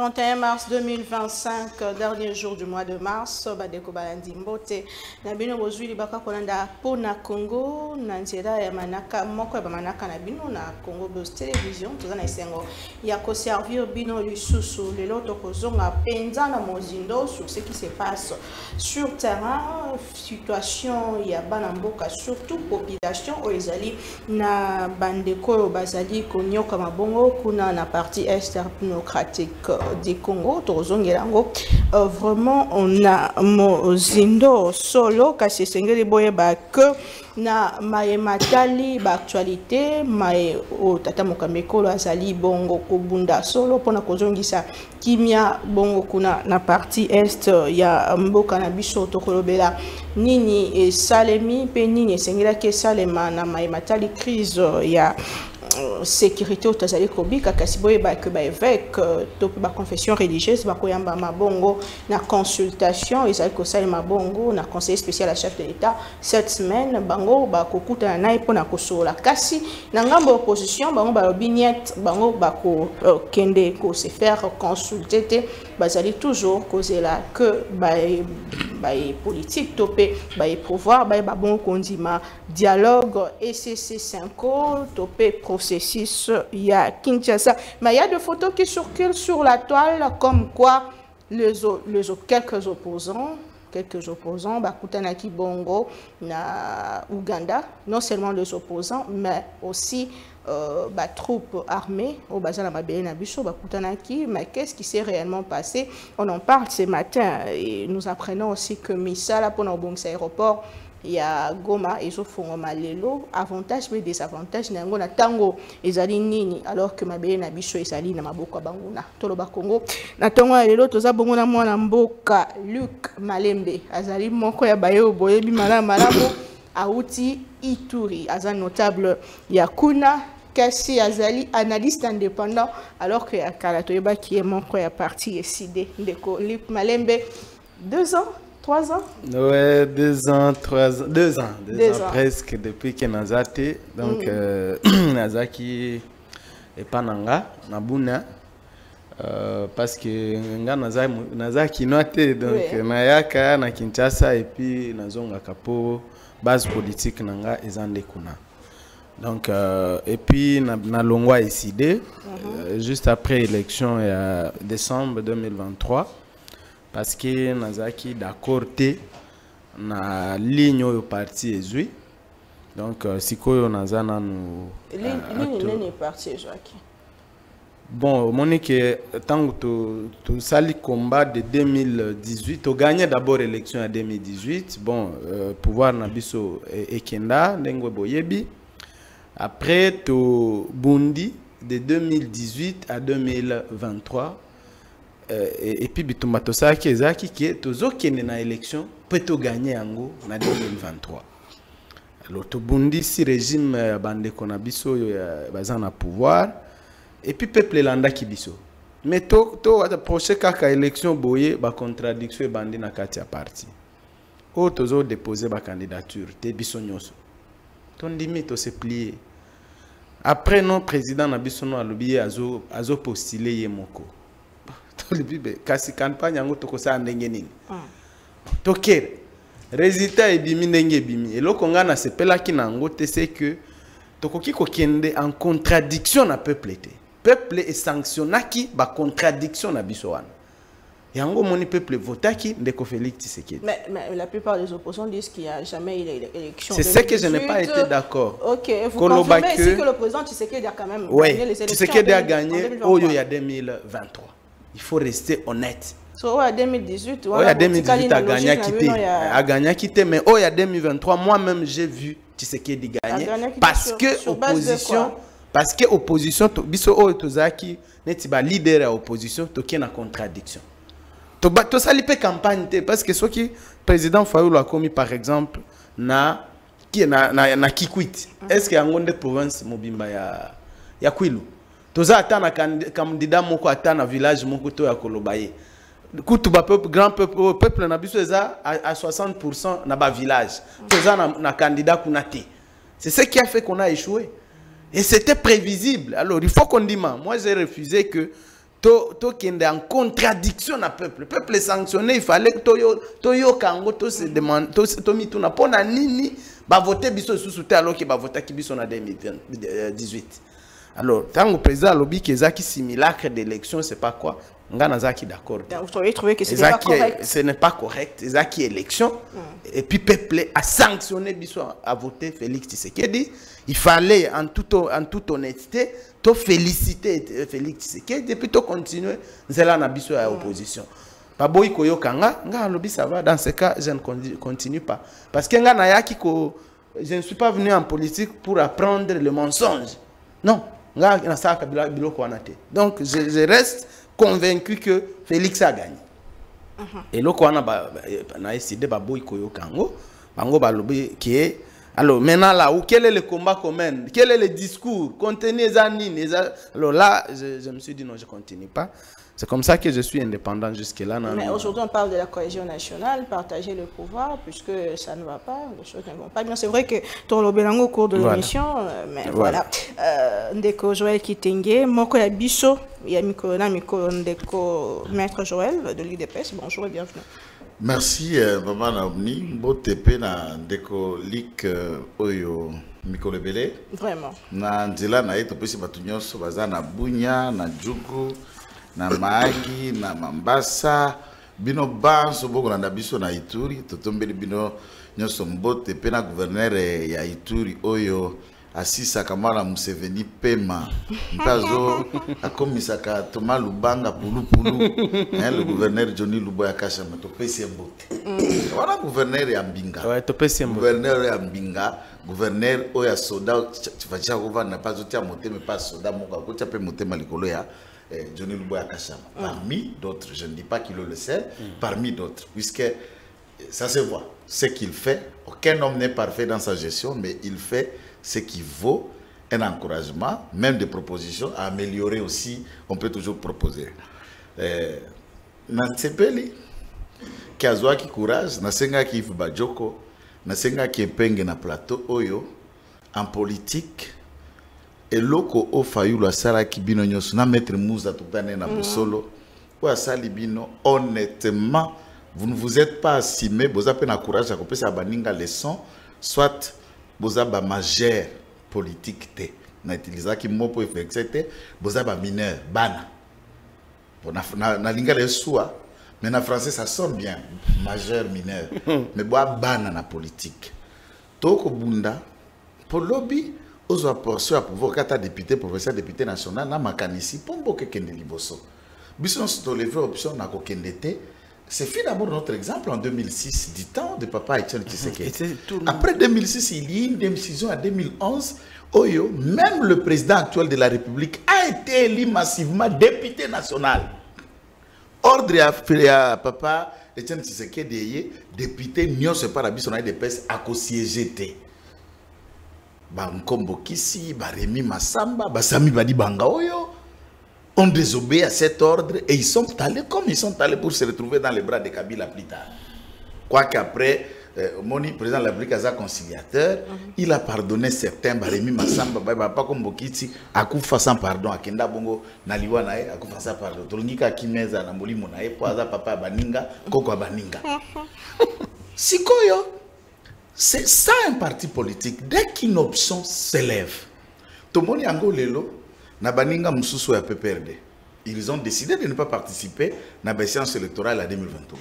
31 mars 2025, dernier jour du mois de mars, Badeko Balandi Mbote, Nabino Bozuli Baka Kolanda Pona Congo, Nanzera ya Manaka, Moko ya Manaka Nabino na Congo Buzz Télévision, Tozana Esengo, Yako servir Bino Lususu, le loto Kozonga, Penzana Mozindo, sur ce qui se passe sur terrain, situation Yabanamboka, surtout population, Oezali, na Bandeko Bazali, Konyoka Mabongo, Kuna na partie est démocratique du Congo, vraiment on a Mozindo solo kasi sengeli boye ba que na matali ba actualité mae o tata mokamekolo azali bongo kobunda solo pona kozongisa kimia bongo kuna na partie est ya mboka na biso tokolobela nini e salemi pe nini sengela ke salema na matali crise ya sécurité au Tazali Kobika, Kasiboye, que évêque, ba confession religieuse, Bakoyamba Mabongo, na consultation, Isaac Kosai Mabongo, na conseiller spécial à chef de l'État, cette semaine, Bango, Bakokuta na Naipo na Kosola Kasi, Nangambo opposition, Bango Balobignet, Bango Bako Kende, ko se faire consulter, Bazali toujours causer là que politique topé, pouvoir, bon condiment, dialogue, ECC 5, topé processus, il y a Kinshasa. Mais il y a des photos qui circulent sur la toile comme quoi quelques opposants, Bakutanaki Bongo, na Ouganda, non seulement les opposants, mais aussi troupes armées au Bazala Mabé Nabiso, Bakutanaki. Mais qu'est-ce qui s'est réellement passé? On en parle ce matin et nous apprenons aussi que Misala, pour nos bons aéroports, il y a Goma et Zofo Malelo, avantages mais désavantages, Nango na tango ezali nini alors que Mabé Nabiso ezali na maboko banguna toloba Congo na tango lelo toza bongo na mwana mboka Luc Malembe azali moko ya bayo boyebi malamu auti Ituri azali notable ya kuna kasi azali analyste indépendant alors que Akala Toyeba qui est moko ya parti SID ndeko Luc Malembe 2 ans 3 ans? Ouais, 2 ans, 3 ans, 2 ans, 2 ans presque depuis que Nazate. Donc, Nazaki et Pananga, Nabuna, parce que Nazaki note, donc Nayaka, na Kinshasa et puis Nazonga Kapo, base politique Nanga et Zandekuna. Donc, et puis na Longwa SID, juste après l'élection décembre 2023. Parce que Nazaki d'accord na ligne au parti ezui donc sikoyo nazana nous ligne parti ezaki bon monique tant que tu sali combat de 2018 tu gagné d'abord l'élection en 2018 bon pouvoir na biso ekenda ndengwe boyebi après tu bundi de 2018 à 2023 et puis bitumba tosaki ezaki ke tozokende na élection peut gagner yango na 2023 alors to bundi si régime bandeko na biso baza na pouvoir et puis peuple landa ki biso mais to approcher kaka élection boye ba contradiction bandi na kati ya parti o tozo déposer ba candidature te biso nyoso ton ndimi to se plier après non président na biso no alobi azo postuler ye moko kasi campagne yango tokosa ndenge nini tokere résultat ebimi ndenge ebimi eloko nga na sepelaki nango te c'est que tokoki kokende en contradiction na peuple te peuple est sanctionnaki ba contradiction na biso wana yango moni peuple votaki ndeko Félix Tshisekedi mais la plupart des opposants disent qu'il n'y a jamais eu l'élection. C'est ce que je n'ai pas été d'accord. OK, vous confirmez ici que le président Tshisekedi a quand même gagné les élections. Tshisekedi a gagné au il y a 2023. Il faut rester honnête. So, en 2018, il y a 2018 a gagné quitté, mais il y a 2023, moi-même j'ai vu Tshisekedi gagner parce que opposition, biso o tozaki neti ba leader à opposition toki na contradiction. To salipe campagne parce que ce qui président Fayoulou a commis par exemple na Kikwit. Est-ce que yangonde province mobimba ya Kwilu? Toza atana candidat moko atana village moko to ya Kolobaye. Kutu ba grand peuple na biso eza à 60% na ba village. Toza na candidat kunate. C'est ce qui a fait qu'on a échoué. Et c'était prévisible. Alors il faut qu'on dise moi j'ai refusé que qui est en contradiction à peuple. Le peuple est sanctionné, il fallait que Toyo Kango, to se demande, to mi tuna pona nini, ba voter biso sous alors que ba voter qui biso en 2018. Alors, tant que le président lobby qui est simulacre d'élection, c'est pas quoi? Ngana zaki d'accord. Vous avez trouvé que ce n'est pas correct. Ce n'est pas correct. Zaki élection. Et puis peuple a sanctionné biso à voter Félix Tshisekedi. Il fallait en toute honnêteté to féliciter Félix Tshisekedi et puis to continuer zela na biso à opposition. Baboy koyo kanga nga lobby ça va, dans ce cas je ne continue pas parce que nga na yaki ko je ne suis pas venu en politique pour apprendre le mensonge. Non, nga na sa kabila biloko wana te. Donc je reste convaincu que Félix a gagné. Et là on a décidé baboy koyo kango bango balobi qui est. Alors maintenant là, quel est le combat commun? Quel est le discours? Contenu alors là, je me suis dit non, je ne continue pas. C'est comme ça que je suis indépendant jusque-là. Mais aujourd'hui, on parle de la cohésion nationale, partager le pouvoir, puisque ça ne va pas, les choses ne vont pas bien. C'est vrai que ton Lobelango au cours de l'émission, mais voilà. Ndeko Joël Kitenge, Moko Yabiso, Yamiko Ndeko Maître Joël de l'IDPS, bonjour et bienvenue. Merci Maman Naomi, beau TP na ndeko lik oyo mikolo belé. Vraiment. Na nzela na yeto pesi batu nyonso baza na Bunya, na Djugu, na Mahagi, na Mambasa, bino banso boko na biso na Ituri, totombeli bino nyonso mbote pe na gouverneur ya Ituri oyo Asisa Kamala Museveni Pema Mkazo akomisaka Thomas Lubanga Pulu le gouverneur Johnny Luboya Kashama topesi mbote voilà gouverneur ya Mbinga ouais topesi mbote gouverneur ya Mbinga gouverneur oya soda tifacha kova na pas otia mote mais pas soda moka kotia pe mote malikolo ya Johnny Luboya Kashama parmi d'autres, je ne dis pas qu'il est le seul, parmi d'autres, puisque ça se voit ce qu'il fait. Aucun homme n'est parfait dans sa gestion, mais il fait ce qui vaut un encouragement, même des propositions à améliorer aussi. On peut toujours proposer. Nansepeli qui a qui courage, nasenga qui Bajoko, nasenga qui penge na plateau oyo en politique. Et loko o fayulu asala ki bino nyoso na maître Mouza tupane na bosolo ou asali bino honnêtement vous ne vous êtes pas assumé vous avez na courage à kopesa baninga leçon soit vous avez majeur politique te na utiliser ki mot pour effectuer vous avez mineur bana na linga le soa mais en français ça sonne bien majeur mineur mais boa bana na politique toko bunda pour lobby aux apports à pouvoir kata député professeur député national na makanisi pombo ke kende liboso bison to lever option na ko kendete c'est fait d'abord notre exemple en 2006 du temps de papa Etienne Tshisekedi. Après 2006 il y a eu une décision en 2011 oyo même le président actuel de la République a été élu massivement député national. Ordre à papa Etienne Tshisekedi député nyo se para biso na IDPS a ko siéger Bankombo Kisi, Baremi Massamba, Basami Badi Banga Oyo ont désobéi à cet ordre et ils sont allés comme ils sont allés pour se retrouver dans les bras de Kabila plus tard. Quoique après, Moni, président de la République, a conciliateur, il a pardonné certains, Baremi Massamba, Bakombo Kisi, Akoufa sans pardon, Akenda Bongo, Naliwa Nae, Akoufa sans pardon, Tolnika Kimeza, Namoli Monae, Poaza Papa Baninga, Koko Baninga. Sikoyo. C'est ça un parti politique. Dès qu'une option s'élève, Tomoni Ango Lelo, Nabaninga Moussousso et PPRD, ils ont décidé de ne pas participer à la séance électorale à 2023.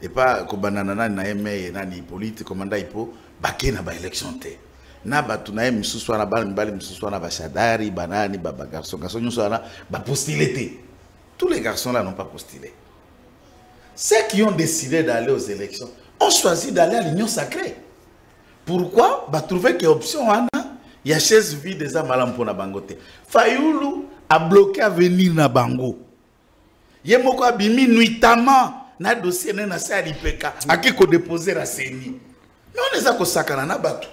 Et pas que Banana Naeme, Nani Polite, Commanda Ipo, Baké na ba élection té. Naba Tunae Moussousso, Nabal Mbali Moussousso, Nabachadari, Banani, Baba Garçon, Garçon, Nussoana, ba postulé. Tous les garçons là n'ont pas postulé. Ceux qui ont décidé d'aller aux élections ont choisi d'aller à l'Union sacrée. Pourquoi? Bah trouver que option il y a chaise vide des amalampo na bangote. Fayoulou a bloqué à venir na bango. Yemoko abimi nuitamment na dossier na sa lipeka aki ko déposer la CENI. Mais on les a ko sakana na bato.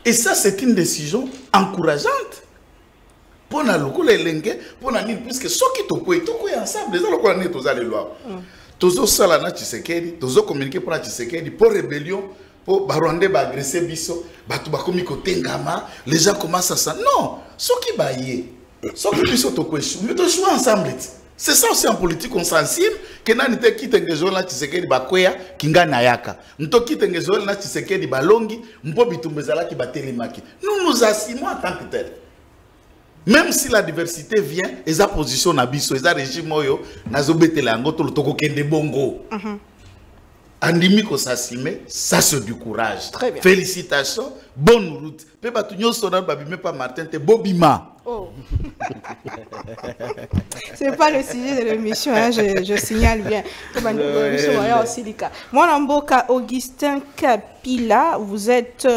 Et ça c'est une décision encourageante. Pour na lokolo elenge, pour na nini puisque soki toko ensemble les lokolo na toza les lois. Tozo sala na Tshisekedi, tozo communiquer pour na Tshisekedi pour rébellion. Pour Barwandais agresser biso, batu bakomi kotengama, les gens commencent à ça. Non, ce qui baillé, Sauf que nous sommes ensemble. C'est ça aussi en politique, on sensible que nous avons quitté les gens là, tu sais que les bakoya, kinga nayaka. Nous avons quitté les gens là, tu sais que les balongi, mpobitumezala qui batelimaki. Nous nous assumons en tant que tel. Même si la diversité vient, ils ont position nabiso, ils ont régime moyo, nazo betela ngoto le toko kende bongo. Andimi ko s'assume, ça c'est du courage. Très bien. Félicitations, bonne route. Pe batunyo sonal babime pas Martin te bobima. Oh. C'est pas le sujet de l'émission, hein, je signale bien. Moi, Namboka Augustin Kapila, vous êtes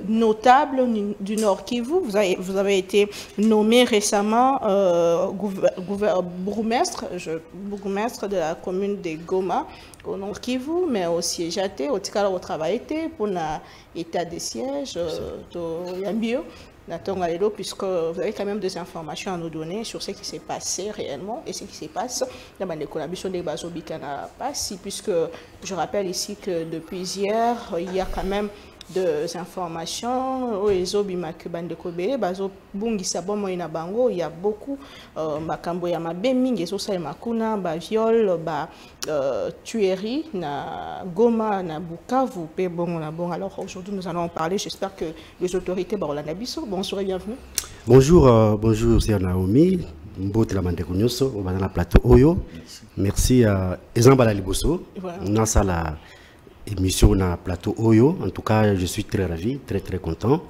notable du Nord Kivu. Vous avez été nommé récemment bourgmestre de la commune de Goma au Nord Kivu, mais aussi éjaté, au Tikala au travail pour l'état de siège de Yambio. Puisque vous avez quand même des informations à nous donner sur ce qui s'est passé réellement et ce qui se passe dans la collaboration des Bazobikana Passi, puisque je rappelle ici que depuis hier, il y a quand même des informations il y a beaucoup makambo ya mabemingi ezosa makuna ba viol ba tuerie na Goma na Bukavu pe bon na bon. Alors aujourd'hui nous allons en parler. J'espère que les autorités Barolanda Bisso. Bonjour et bienvenue. Bonjour bonjour c'est Naomi mbote la mandeko nyoso on va dans la plateau Oyo. Merci à Ezambala Liboso. On a ça la émission na plateau Oyo. En tout cas, je suis très ravi, très content.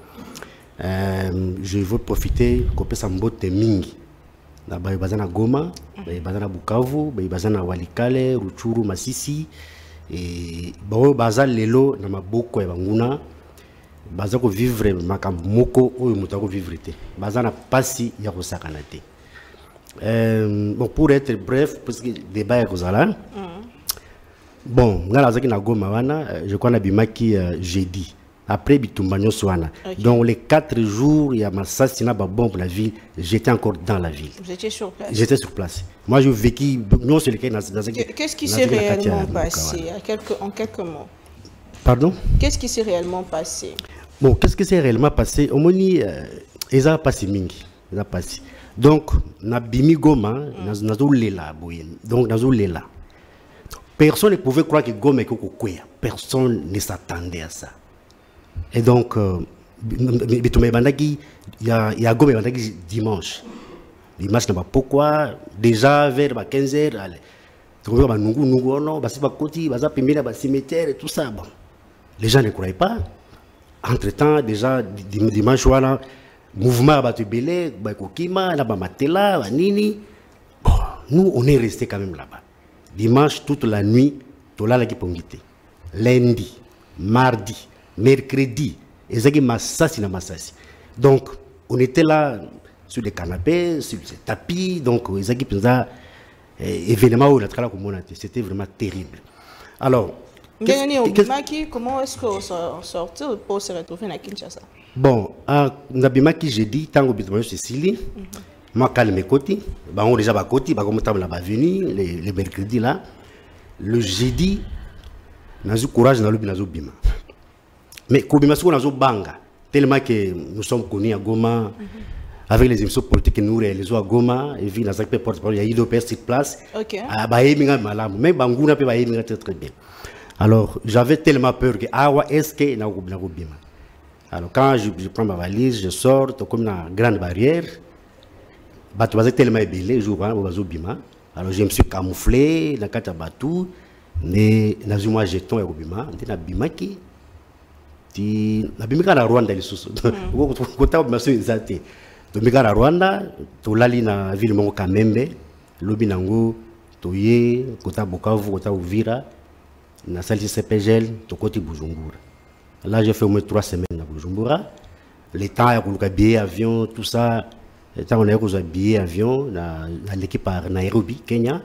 Je veux profiter de ça mbote mingi. Na bazana Goma, bazana Bukavu, bazana Walikale, Ruchuru, Masisi et bazal lelo na maboko ya banguna. Bazako vivre makambo moko oyo mutako vivre te. Bazana pasi ya kosakana te. Bon pour être bref parce que débat est kozala. Bon, je crois que jeudi. Après Bitumbanyo Swana. Donc les 4 jours, il y a ma assassinat bombe la ville. J'étais encore dans la ville. Vous étiez sur place? J'étais sur place. Moi, je vécu. Qu'est-ce qui s'est réellement passé en quelques mots? Pardon? Qu'est-ce qui s'est réellement passé? Bon, qu'est-ce qui s'est réellement passé? Au moins, ils ont passé mingi. Ils ont passé. Donc, Nabimi Goma, Nazo Lela. Donc, Nazo Lela. Personne ne pouvait croire que Goma est Kokoya. Personne ne s'attendait à ça. Et donc, il y a Goma dimanche. Dimanche, je ne sais pas pourquoi. Déjà vers 15h, tout ça. Bon. Les gens ne croyaient pas. Entre-temps, déjà, dimanche, mouvement a été belé, nous, on est restés quand même là-bas. Dimanche, toute la nuit, Tolala qui pongité. Lundi, mardi, mercredi, et Massassi na Massassi. Donc, on était là sur des canapés, sur des tapis, donc événement où c'était vraiment terrible. Alors, comment est-ce qu'on sortit pour se retrouver à Kinshasa? Bon, Nabimaki, j'ai dit, tant que Cécilie, moi, calme mes côtés, on déjà à côté, comme on a venu les mercredis là, le jeudi, nous avons courage dans le bima. Mais Kobima nous avons banga, tellement que nous sommes connus à Goma, avec les émissions politiques que nous réalisons à Goma, et puis dans chaque porte-parole, il y a Idopère sur place, à Bahéminga Malam, même Bangouna peut Bahéminga très bien. Alors, j'avais tellement peur que Awa est-ce que nous avons bima. Alors, quand je prends ma valise, je sors, comme une grande barrière. Tellement ébélé, alors je me suis camouflé dans le bateau, mais dans un jeton et Bima, dans Bimaki, dans Bimika Rwanda, les sous. Kota Maso Zate. Bimika Rwanda, Tolali na ville Mongo Kamembe, Lobinango, Toye, Kota Bukavu, Kota Uvira, na salle CPGL, Tokoti Bujumbura. Là, j'ai fait au moins 3 semaines à Bujumbura. Les temps, il y a billet, avion, tout ça. On a eu un billet avion dans l'équipe à Nairobi, Kenya,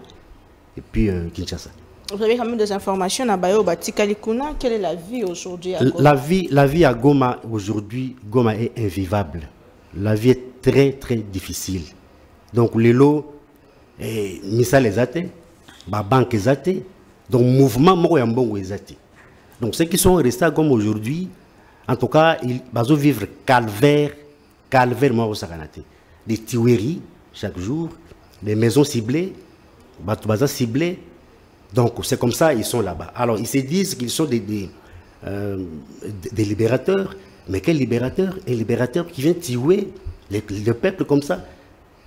et puis Kinshasa. Vous avez quand même des informations à Bayo Batikalikuna. Quelle est la vie aujourd'hui à Goma? La vie à Goma aujourd'hui, Goma est invivable. La vie est très difficile. Donc les lots, Missa les athées, ma banque les athées, donc mouvement Mokoyambongo les athées. Donc ceux qui sont restés à Goma aujourd'hui, en tout cas, ils vont vivre calvaire calvaire mort au Sakanate. Des tueries chaque jour, des maisons ciblées, Batoubaza ciblés. Donc c'est comme ça, ils sont là-bas. Alors ils se disent qu'ils sont des libérateurs, mais quel libérateur? Un libérateur qui vient tuer le peuple comme ça.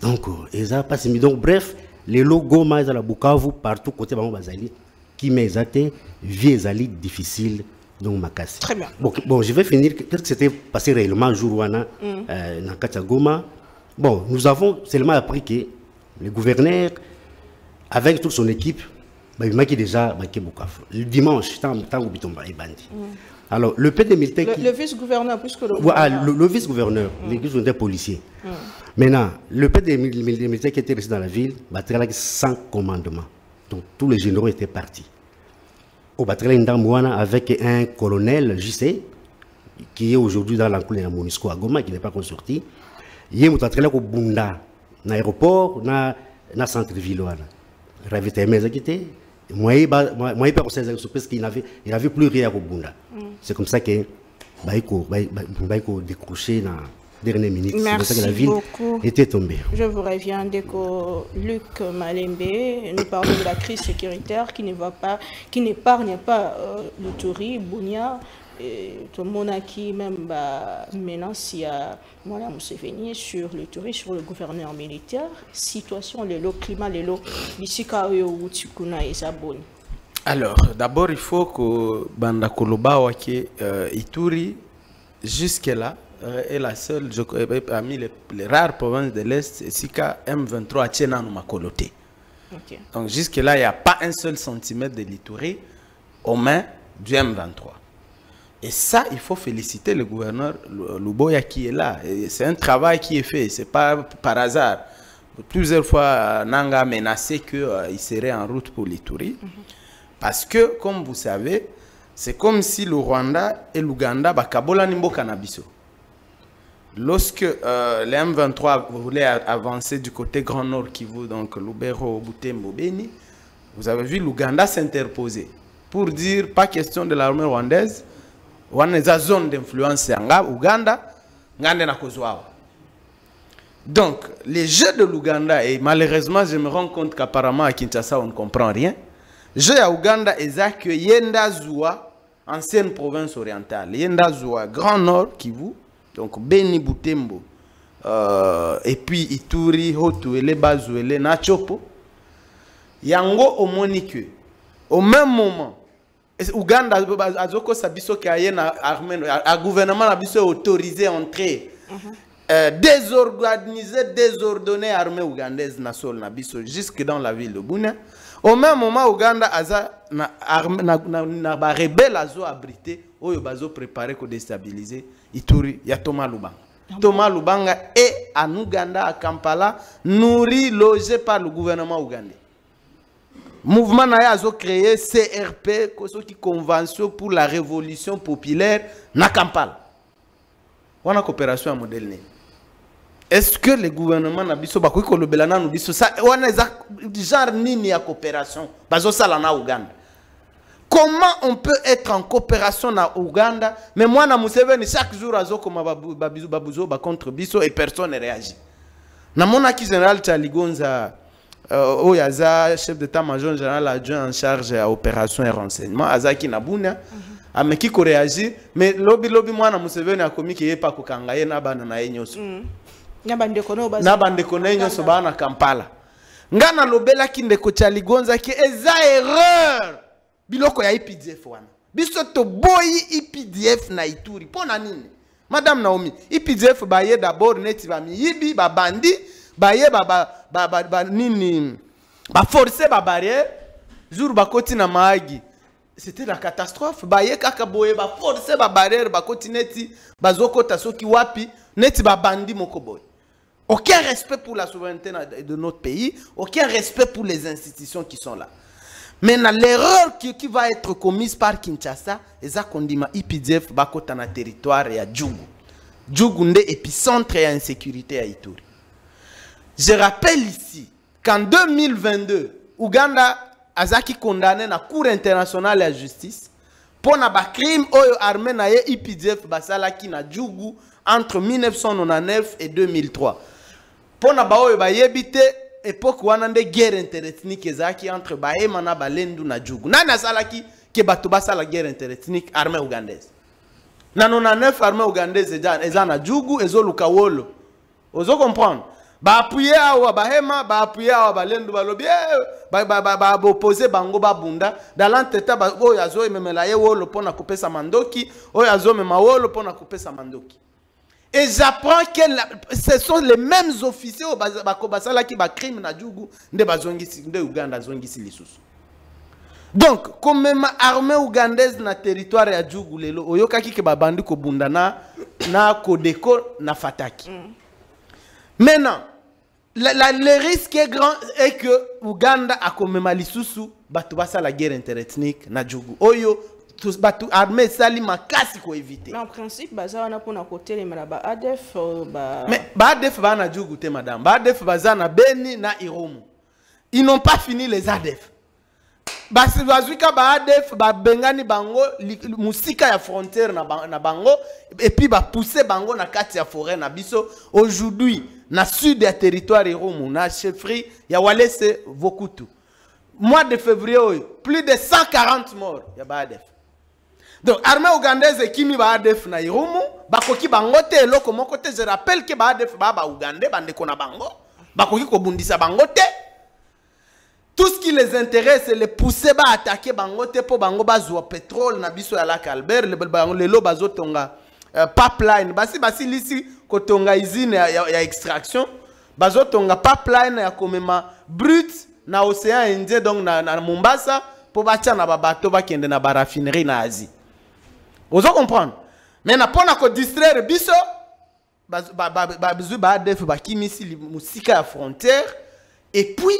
Donc ils ont pas mis. Donc bref, les logos mais à la Bukavu partout côté Bango Bazali qui m'a été vie difficile. Donc ma casse. Très bien. Bon, je vais finir. Qu'est-ce que c'était passé réellement jour où on a dans Katagoma? Bon, nous avons seulement appris que le gouverneur, avec toute son équipe, il m'a déjà marqué Bukavu. Le dimanche, tant que Bitomba est bandit. Alors, le PD militaire. Le vice-gouverneur, plus que le gouverneur. Le vice-gouverneur, le vice-gouverneur policier. Maintenant, le PD militaire qui était resté dans la ville, sans commandement. Donc, tous les généraux étaient partis. Au Batrela Ndamouana avec un colonel JC qui est aujourd'hui dans l'enclos de la MONUSCO à Goma, qui n'est pas sorti. Il y a un au Bunda, dans l'aéroport, dans le centre-ville. Il avait été exécuté. Moi, il n'avait plus rien au Bunda. C'est comme ça que Baïko décroché dans la dernière minute. C'est comme ça que la ville était tombée. Je vous reviens dès que Luc Malembe nous parle de la crise sécuritaire qui n'épargne pas l'Uturi, Bunia. Tout le monde qui même menace Moala Museveni sur le tourisme, sur le gouverneur militaire. Situation, le climat, le bisika ou tikuna et saboni. Alors, d'abord, il faut que Banda Koloba Wake Ituri, jusque-là, est la seule, parmi les rares provinces de l'Est, Sika M23 à Tchénan ou Makoloté. Donc, jusque-là, il n'y a pas un seul centimètre de l'Ituri aux mains du M23. Et ça, il faut féliciter le gouverneur Luboya qui est là. C'est un travail qui est fait, ce n'est pas par hasard. Plusieurs fois, Nanga a menacé qu'il serait en route pour l'Ituri. Parce que, comme vous savez, c'est comme si le Rwanda et l'Ouganda bakabola nimbo canabiso. Lorsque les M23 voulaient avancer du côté Grand Nord Kivu, donc Lubero, Butembo, Beni, vous avez vu l'Ouganda s'interposer pour dire pas question de l'armée rwandaise. On a une zone d'influence en Ouganda, donc les jeux de l'Ouganda, et malheureusement je me rends compte qu'apparemment à Kinshasa on ne comprend rien. Jeux à Ouganda est que Yenda Zoua, ancienne province orientale, Yenda Zoua, Grand Nord Kivu, donc Beni Butembo, et puis Ituri, Hotuele, Bazuele, Nachopo, Yango au Monique, au même moment. Ouganda azoko sabiso kaye na armée a gouvernement na biso autorisé entrer désordonné armée ougandaise na sol na biso jusque dans la ville de Bunia. Au même moment Ouganda aza na armée na ba rebelle azo abrité oyo bazo préparer ko déstabiliser Ituri ya Thomas Lubanga. Thomas Lubanga est en Ouganda à Kampala nourri logé par le gouvernement ougandais. Mouvement a créé CRP, Convention pour la Révolution Populaire, na Kampala. On a coopération à modèle. Est-ce que le gouvernement n'a pas dit que le Belana nous dit ça? On a genre nini à coopération. Bazo sala na Ouganda. Comment on peut être en coopération na Ouganda, mais moi na Museveni chaque jour azo comme babuzo ba contre biso et personne ne réagit. Na mona ki général Tchaligonza Oyaza, chef d'état-major général adjoint en charge à opération et renseignement, Azaki Nabunia, mais qui réagit, mais lobby moi na Museveni a commis qu'il n'y ait pas kokangaye na bana na enyoso. Na bande kone enyoso ba na Kampala. Ngana lobela ki ndeko Tchaligonza ki eza erreur. Biloko ya IPDF wana. Biso to boyi IPDF na Ituri. Pona nini? Madame Naomi, IPDF baye d'abord neti ba miyibi ba bandi. Baye nini ba forcer ba barrière jour ba koti na maagi c'était la catastrophe baye kaka boye ba forcer ba barrière ba koti neti bazokota soki wapi neti ba bandi moko boye. Aucun respect pour la souveraineté de notre pays, aucun respect pour les institutions qui sont là. Maintenant l'erreur qui va être commise par Kinshasa eza kondima IPDF ba kota na territoire ya Djougou. Djougou nde épicentre ya insécurité à Ituri. Je rappelle ici qu'en 2022, Ouganda a condamné la Cour internationale de la justice pour un crime oyo armé na IPDF basala ki na Djougou entre 1999 et 2003. Pour na bao ba yebite époque wana nde guerre interethnique ezaki entre Bahema na Balendu na Djougou. Nana salaki ke bato basala guerre interethnique armée ougandaise. Na 99 armée ougandaise eza na Djougou ezoluka wolo. Ozo comprendre? Ba appuyer awa Bahema, ba appuyer awa Balendu balobi ba opposer bango ba bunda dans l'entête ba oyo azo ememela ye wolo pona kopesa mandoki, oyo azo mema wolo pona kopesa mandoki. Et j'apprends que ce sont les mêmes officiers qui ont crime na Djougou de Ouganda zongisi lisusu. Donc comme même armée ougandaise na territoire ya Djougou lelo oyokaki ke babandi ko bunda na Kodeko na Fataki. Maintenant le risque est grand est que Ouganda a comme même lisusu batu basa la guerre interethnique na Djougou. Oyo tous batu armée sali makasi ko éviter. En principe baza wana pona côté les malaba ADF ba. Mais ba ADF ba na Djougou te madame. Ba ADF baza na Beni na Irumu. Ils n'ont pas fini les ADF. Basi bazuika ba ADF ba bengani bango musika ya frontière na bango et puis ba pousser bango na kati ya forêt na biso aujourd'hui na sud ya territoire Irumu na chefferie ya Walese Vokutu. Mois de février plus de 140 morts ya ba ADF. Donc armée ougandaise kimi ba ADF na Irumu bakoki bango te eloko moko te. Je rappelle que ba ADF ba ougandais bandeko na bango bakoki ko bundisa bango te. Tout ce qui les intéresse c'est les pousser ba attaquer bango te po bango bazwa pétrole na biso ya lac Albert le lo bazotonga pipeline basi lisi kotonga usine ya extraction bazotonga pipeline ya komema brut na océan Indien donc na Mombasa po batia na babato bakende na ba raffinerie na Asie. Vous comprenez? Mais na pona ko distraire biso ba ADF ba kimisi musika ya frontière et puis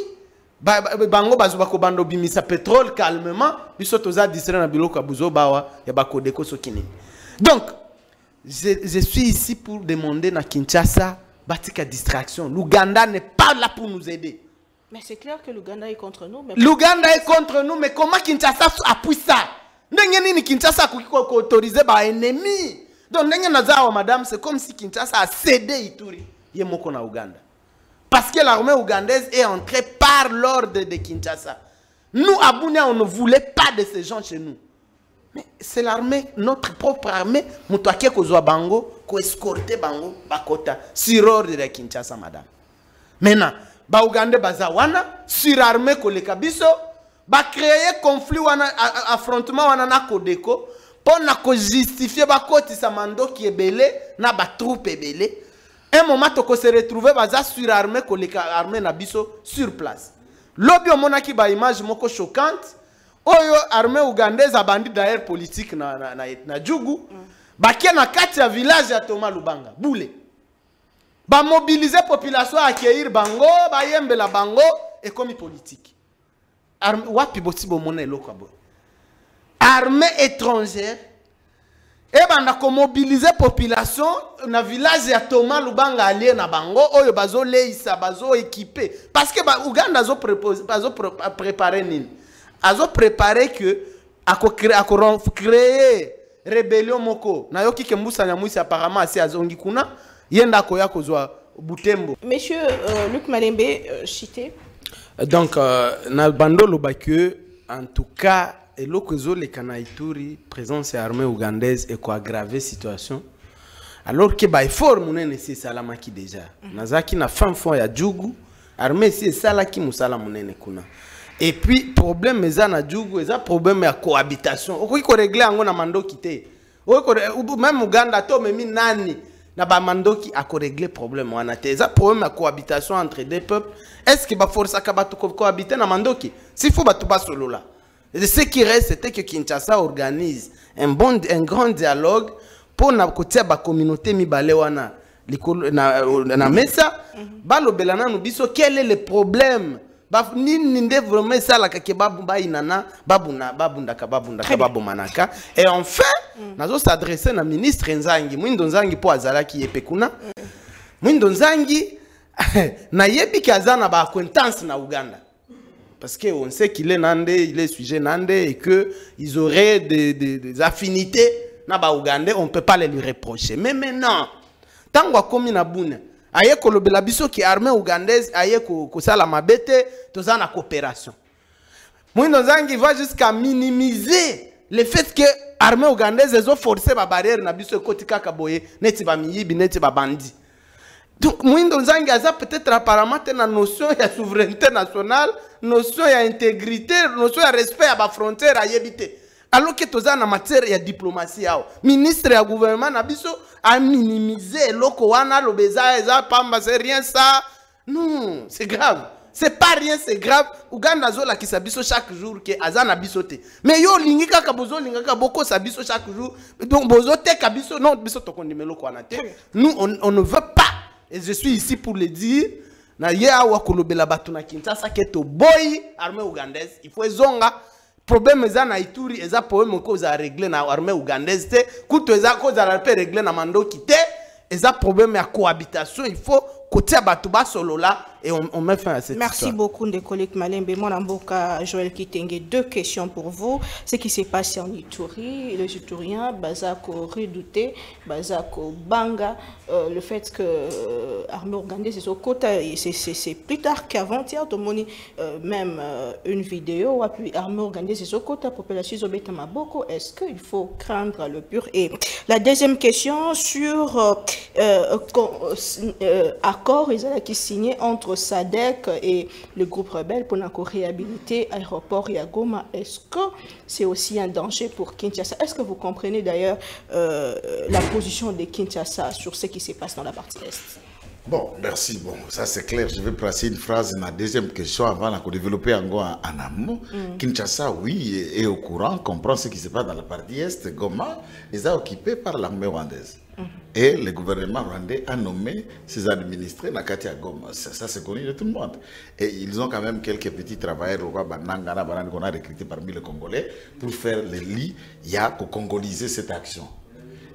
bango bazuba ko bando bimisa pétrole calmement biso toza distraire na biloko buzo bawa ya ba Kodeko sokini. Donc je suis ici pour demander na Kinshasa batika distraction. L'Ouganda n'est pas là pour nous aider. Mais c'est clair que l'Ouganda est contre nous. L'Ouganda est contre nous, mais comment Kinshasa appuie ça? Ni Kinshasa a autorisé par ennemi. Donc, madame, c'est comme si Kinshasa a cédé Ituri. Il y a na Ouganda. Parce que l'armée ougandaise est entrée par l'ordre de Kinshasa. Nous, à Bounia, on ne voulait pas de ces gens chez nous. Mais c'est l'armée, notre propre armée, Moutouaké Kozwa Bango, qui escorté Bango, Bakota, sur ordre de Kinshasa, madame. Maintenant, ba Ougandais bazawana sur armée koleka biso ba créer conflit wana affrontement wana na Kodeko pour na ko justifier ba koti sa mando qui est belé na ba troupe belé un moment to ko se retrouver baza sur armée koleka armée na biso sur place lobi omona ki ba image moko choquante oyo armée ougandaise a bandi d'ailleurs politique na Djougou ba ki na kati ya village ya Thomas Lubanga boule ba mobiliser population accueillir bango ba yembela bango et comme politique wapi botibo mona eloko abo armée étrangère et banda ko mobiliser population na village ya Thomas Lubanga allié na bango oyo bazo leisa bazo équiper parce que ba Uganda zo propose bazo préparer nini azo préparer que ako créer rébellion moko na yoki ke mbusa nyamwisi apparemment asi azongi kuna yenda koya kozwa Butembo. Monsieur Luc Malembe cité. Donc na bandolo bakue en tout cas elokozo le kanaituri présence armée ougandaise et ko aggraver situation alors que ba effort munene si salamaki déjà nazaki na fin fond ya Djougou armée si salaki musala munene kuna et puis problème eza na Djougou eza problème ya cohabitation okoki ko régler ango na mandoki te même Uganda to memi nani na ba mandoki a ko régler problème wana te eza problème ya cohabitation entre deux peuples. Est-ce que ba force ka batu cohabiter na mandoki s'il faut batu ba solo là. Ce qui reste c'était que Kinshasa organise un grand dialogue pour na kotia ba communauté mibale wana na mesa balobela na biso quel est le problème ba nini nde vraiment ça la ke babu ba inana babuna babundaka babomanaka et enfin nazo s'adresser na ministre Nzangi Mwindo Nzangi po azalaki yepekuna Mwindo Nzangi na yebi kazana ba acquaintance na Uganda parce que on sait qu'il est nandé il est sujet nandé et que ils auraient des affinités na ba Ougandais on peut pas les lui reprocher mais maintenant Tango akomi na Bunia, aye kolobela biso ki armée ougandaise aye kosala mabete, toza na coopération. Mwindo Nzangi va jusqu'à minimiser le fait que l'armée ougandaise a forcé la barrière na biso koti kaka boye neti ba miyibi neti ba bandi. Donc Mwindo Nzangi a peut-être apparemment une notion de souveraineté nationale, notion d'intégrité, notion de respect à la frontière à yebite. Alors que toza na matière de diplomatie yao. Ministre et gouvernement na biso a minisé loko wana lobeza eza pamba c'est rien ça. Non, c'est grave. C'est pas rien, c'est grave. Ouganda zola qui s'abisso chaque jour que azana bisote. Mais yo lingika kabozo lingaka boko s'abisso chaque jour. Donc bozo te kabiso non biso to kondimelo ko anate. Nous on ne veut pas. Et je suis ici pour le dire. Na ye awa kolobela batu na Kinshasa que to boy armée ougandaise. Il faut zonga. Problème eza na Ituri eza problème ko za régler na armée ougandaise te. Kuto eza ko za régler na Mandoki te. Eza problème ya cohabitation. Il faut côté Batouba solo là et on met fin à cette Merci histoire. beaucoup de collègues Malembe. Mon amboka Joël Kitenge, 2 questions pour vous. Ce qui s'est passé en Ituri, les Ituriens, Bazako redouté, Bazako banga, le fait que l'armée ougandaise est au quota, c'est plus tard qu'avant-hier, même une vidéo, puis l'armée ougandaise est au quota, population Zobetama Boko. Est-ce qu'il faut craindre le pur? Et la deuxième question sur accord qui signé entre SADC et le groupe rebelle pour réhabiliter l'aéroport Yagoma. Est-ce que c'est aussi un danger pour Kinshasa? Est-ce que vous comprenez d'ailleurs la position de Kinshasa sur ce qui se passe dans la partie Est? Bon, merci. Bon, ça c'est clair. Je vais placer une phrase dans la deuxième question avant de développer en amont. Kinshasa, oui, est au courant, comprend ce qui se passe dans la partie Est. Goma les a occupés par l'armée rwandaise. Et le gouvernement rwandais a nommé ses administrés Nakati à Goma. Ça c'est connu de tout le monde. Et ils ont quand même quelques petits travailleurs qu'on a recrutés parmi les Congolais pour faire le lit, il y a pour congoliser cette action.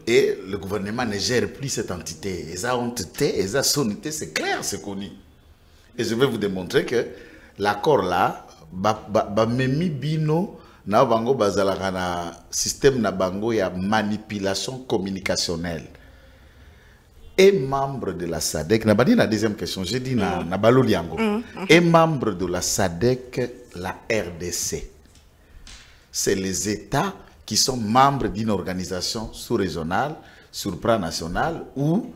Et le gouvernement ne gère plus cette entité. Ils ont honteté, ils ont sonité, c'est clair, c'est connu. Et je vais vous démontrer que l'accord là, Memi Bino, na bango bazalaka na système na bango ya manipulation communicationnelle. Et membre de la SADC, n'a pas dit la deuxième question, j'ai dit na balo liango. Et membre de la SADC, la RDC. C'est les États qui sont membres d'une organisation sous-régionale, sur le plan national, ou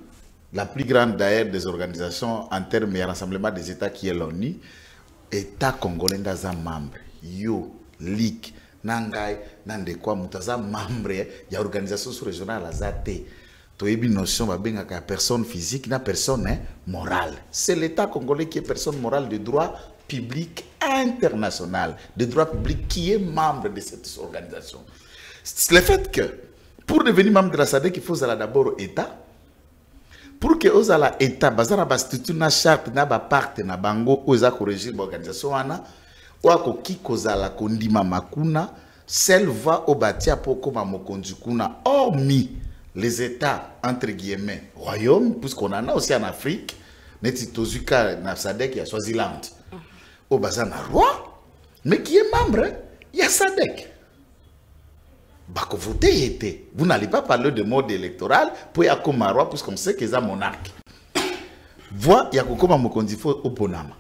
la plus grande d'ailleurs des organisations en termes de rassemblement des États qui est l'ONU, État congolais dans un membre. Yo, Ligue, Nangai, Nandekwa, Mutaza, membre, il y a organisation sous-régionale à Zate. Tu as une notion de personne physique, na personne morale. C'est l'État congolais qui est personne morale de droit public international, de droit public qui est membre de cette organisation. C'est le fait que, pour devenir membre de la SADC, il faut d'abord État. Pour que vous ayez l'État, vous avez une charte, vous avez un pacte, vous avez un régime d'organisation, vous avez un kondima makuna, celle va au bâti pour comme mokondikuna, hormis les États, entre guillemets, royaumes, puisqu'on en a aussi en Afrique, neti tozuka na SADC, il y a Swaziland. Au bazar un roi, mais qui est membre, il y a SADC. Bako voter était. Vous n'allez pas parler de mode électoral pour y avoir un roi, puisqu'on sait qu'ils ont monarque. Voix, il y a comme Mokondifo au Bonama.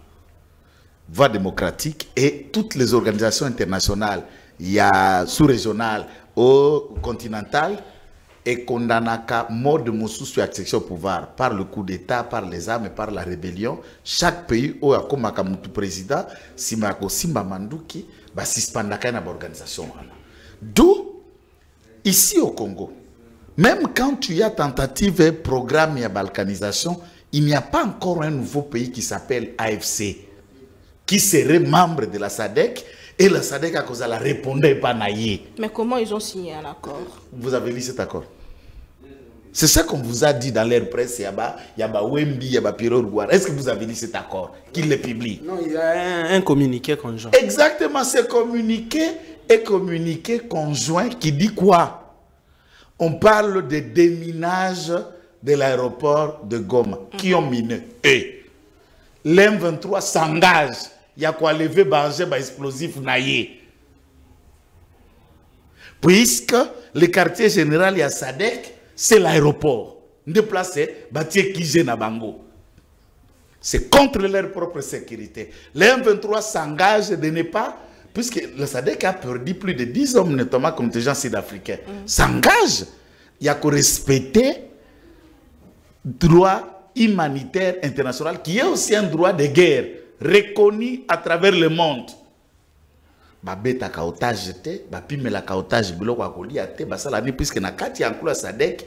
Voix démocratique et toutes les organisations internationales, il y a sous-régionales, au continental, et condamnaka mode moussou accession au pouvoir par le coup d'État, par les armes, par la rébellion. Chaque pays où a comme un président, Simako Simba Manduki, va suspendre une organisation. D'où ici au Congo, même quand tu y as tentative et programme et balkanisation, il n'y a pas encore un nouveau pays qui s'appelle AFC, qui serait membre de la SADC, et la SADC a causé la répondait pas naïe. Mais comment ils ont signé un accord? Vous avez lu cet accord? C'est ça qu'on vous a dit dans l'air presse, il y a Wembi, il y a Piro Rwanda. Est-ce que vous avez lu cet accord? Qu'il le publie? Non, il y a un communiqué conjoint. Exactement, c'est communiqué conjoint qui dit quoi? On parle de déminage de l'aéroport de Goma, qui ont miné. Et l'M23 s'engage. Il y a quoi lever banger explosif naïe. Puisque le quartier général, il y a SADC, c'est l'aéroport. déplacer, bâtir qui na bango. C'est contre leur propre sécurité. Les M23 s'engagent de ne pas, puisque le SADC a perdu plus de 10 hommes, notamment contingent sud-africain, s'engage, il y a qu'à respecter le droit humanitaire international, qui est aussi un droit de guerre, reconnu à travers le monde. Babeta kaotage te, bapimela kaotage biloko akoli ate, basalani, puisque na kati yankula SADC,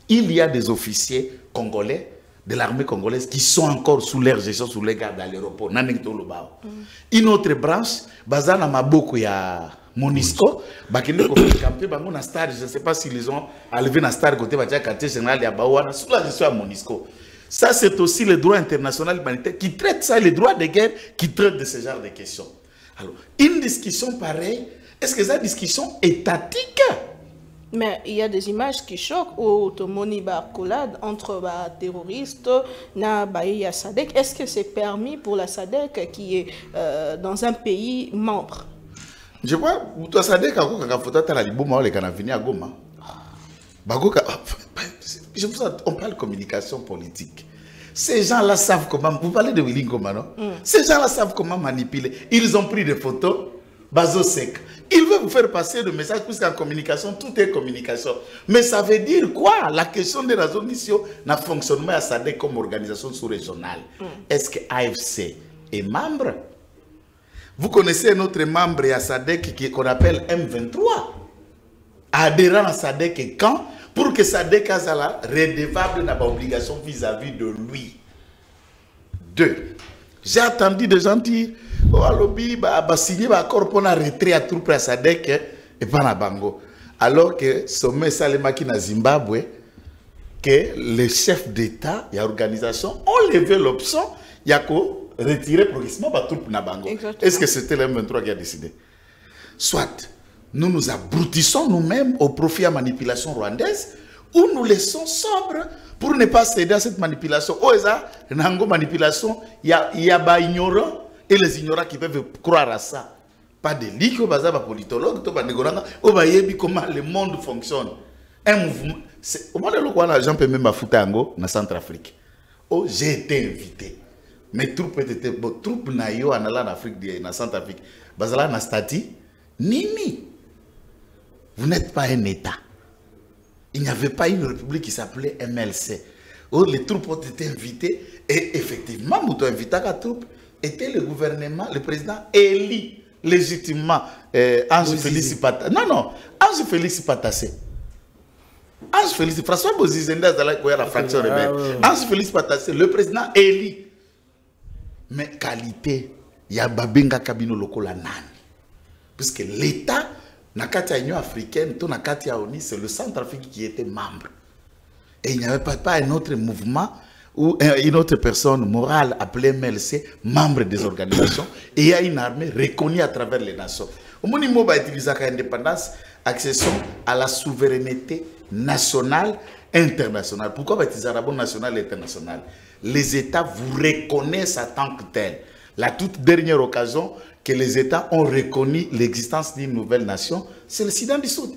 il y a des officiers congolais de l'armée congolaise qui sont encore sous leur gestion, sous les gardes à l'aéroport. Une autre branche, Bazana Maboko, il y a Monisco, Bakende Campé, Bango Star, je ne sais pas s'ils ont enlevé na Star côté Batia quartier général ya Bawana sous la gestion à Monisco. Ça, c'est aussi le droit international humanitaire qui traite ça, les droits de guerre qui traite de ce genre de questions. Alors, une discussion pareille, est-ce que cette discussion est étatique? Mais il y a des images qui choquent au Tomoni Barcolade entre terroristes et SADC. Est-ce que c'est permis pour la SADC qui est dans un pays membre? Je vois, la SADC a on parle de communication politique. Ces gens-là savent comment. Vous parlez de Willy Ngoma, non? Ces gens-là savent comment manipuler. Ils ont pris des photos. Bazo sec. Il veut vous faire passer le message, puisqu'en communication, tout est communication. Mais ça veut dire quoi? La question de la zone mission n'a fonctionnement à SADC comme organisation sous-régionale. Est-ce que AFC est membre? Vous connaissez un autre membre à SADC qu'on appelle M23, adhérent à SADC quand? Pour que SADC soit redevable dans l'obligation vis-à-vis de lui. 2. J'ai entendu des gens dire oh, alobi ba signé ba accord pour la retrait à troupes à SADC et pas na Bango. Alors que sommet Salemaki na Zimbabwe que les chefs d'État et organisation ont levé l'option il y a qu'au retirer progressivement ba troupes na Bango. Est-ce que c'était le M23 qui a décidé? Soit nous nous abrutissons nous-mêmes au profit à manipulation rwandaise ou nous laissons sobre pour ne pas céder à cette manipulation. Oh, ça, une manipulation, il y a des ignorants et les ignorants qui peuvent croire à ça. Pas de ligue, pas de politologue, pas de comment le monde fonctionne. Un mouvement. Au moment où les gens peuvent même foutre en Centrafrique. Oh, j'ai été invité. Mes troupes étaient troupes naïo en allant en Afrique, en Centrafrique. Bazala na stati, Nini. Vous n'êtes pas un État. Il n'y avait pas une république qui s'appelait MLC. Où les troupes ont été invitées. Et effectivement, Mouto invité à la troupe était le gouvernement, le président élu légitimement Ange Félix Patassé. Non, Ange Félix Patassé. Ange Félix, François Bozizenda, la fraction rebelle. Ange Félix Patassé, le président élu. Mais qualité, il y a Babenga Kabino Lokola Nani. Puisque l'État, dans l'Union africaine, c'est le Centrafrique qui était membre. Et il n'y avait pas un autre mouvement ou une autre personne morale appelée MLC, membre des organisations, et il y a une armée reconnue à travers les nations. Au moment où on va utiliser l'indépendance, accession à la souveraineté nationale, internationale. Pourquoi on va utiliser la nationale et internationale? Les États vous reconnaissent en tant que tels. La toute dernière occasion que les États ont reconnu l'existence d'une nouvelle nation, c'est le Soudan du Sud.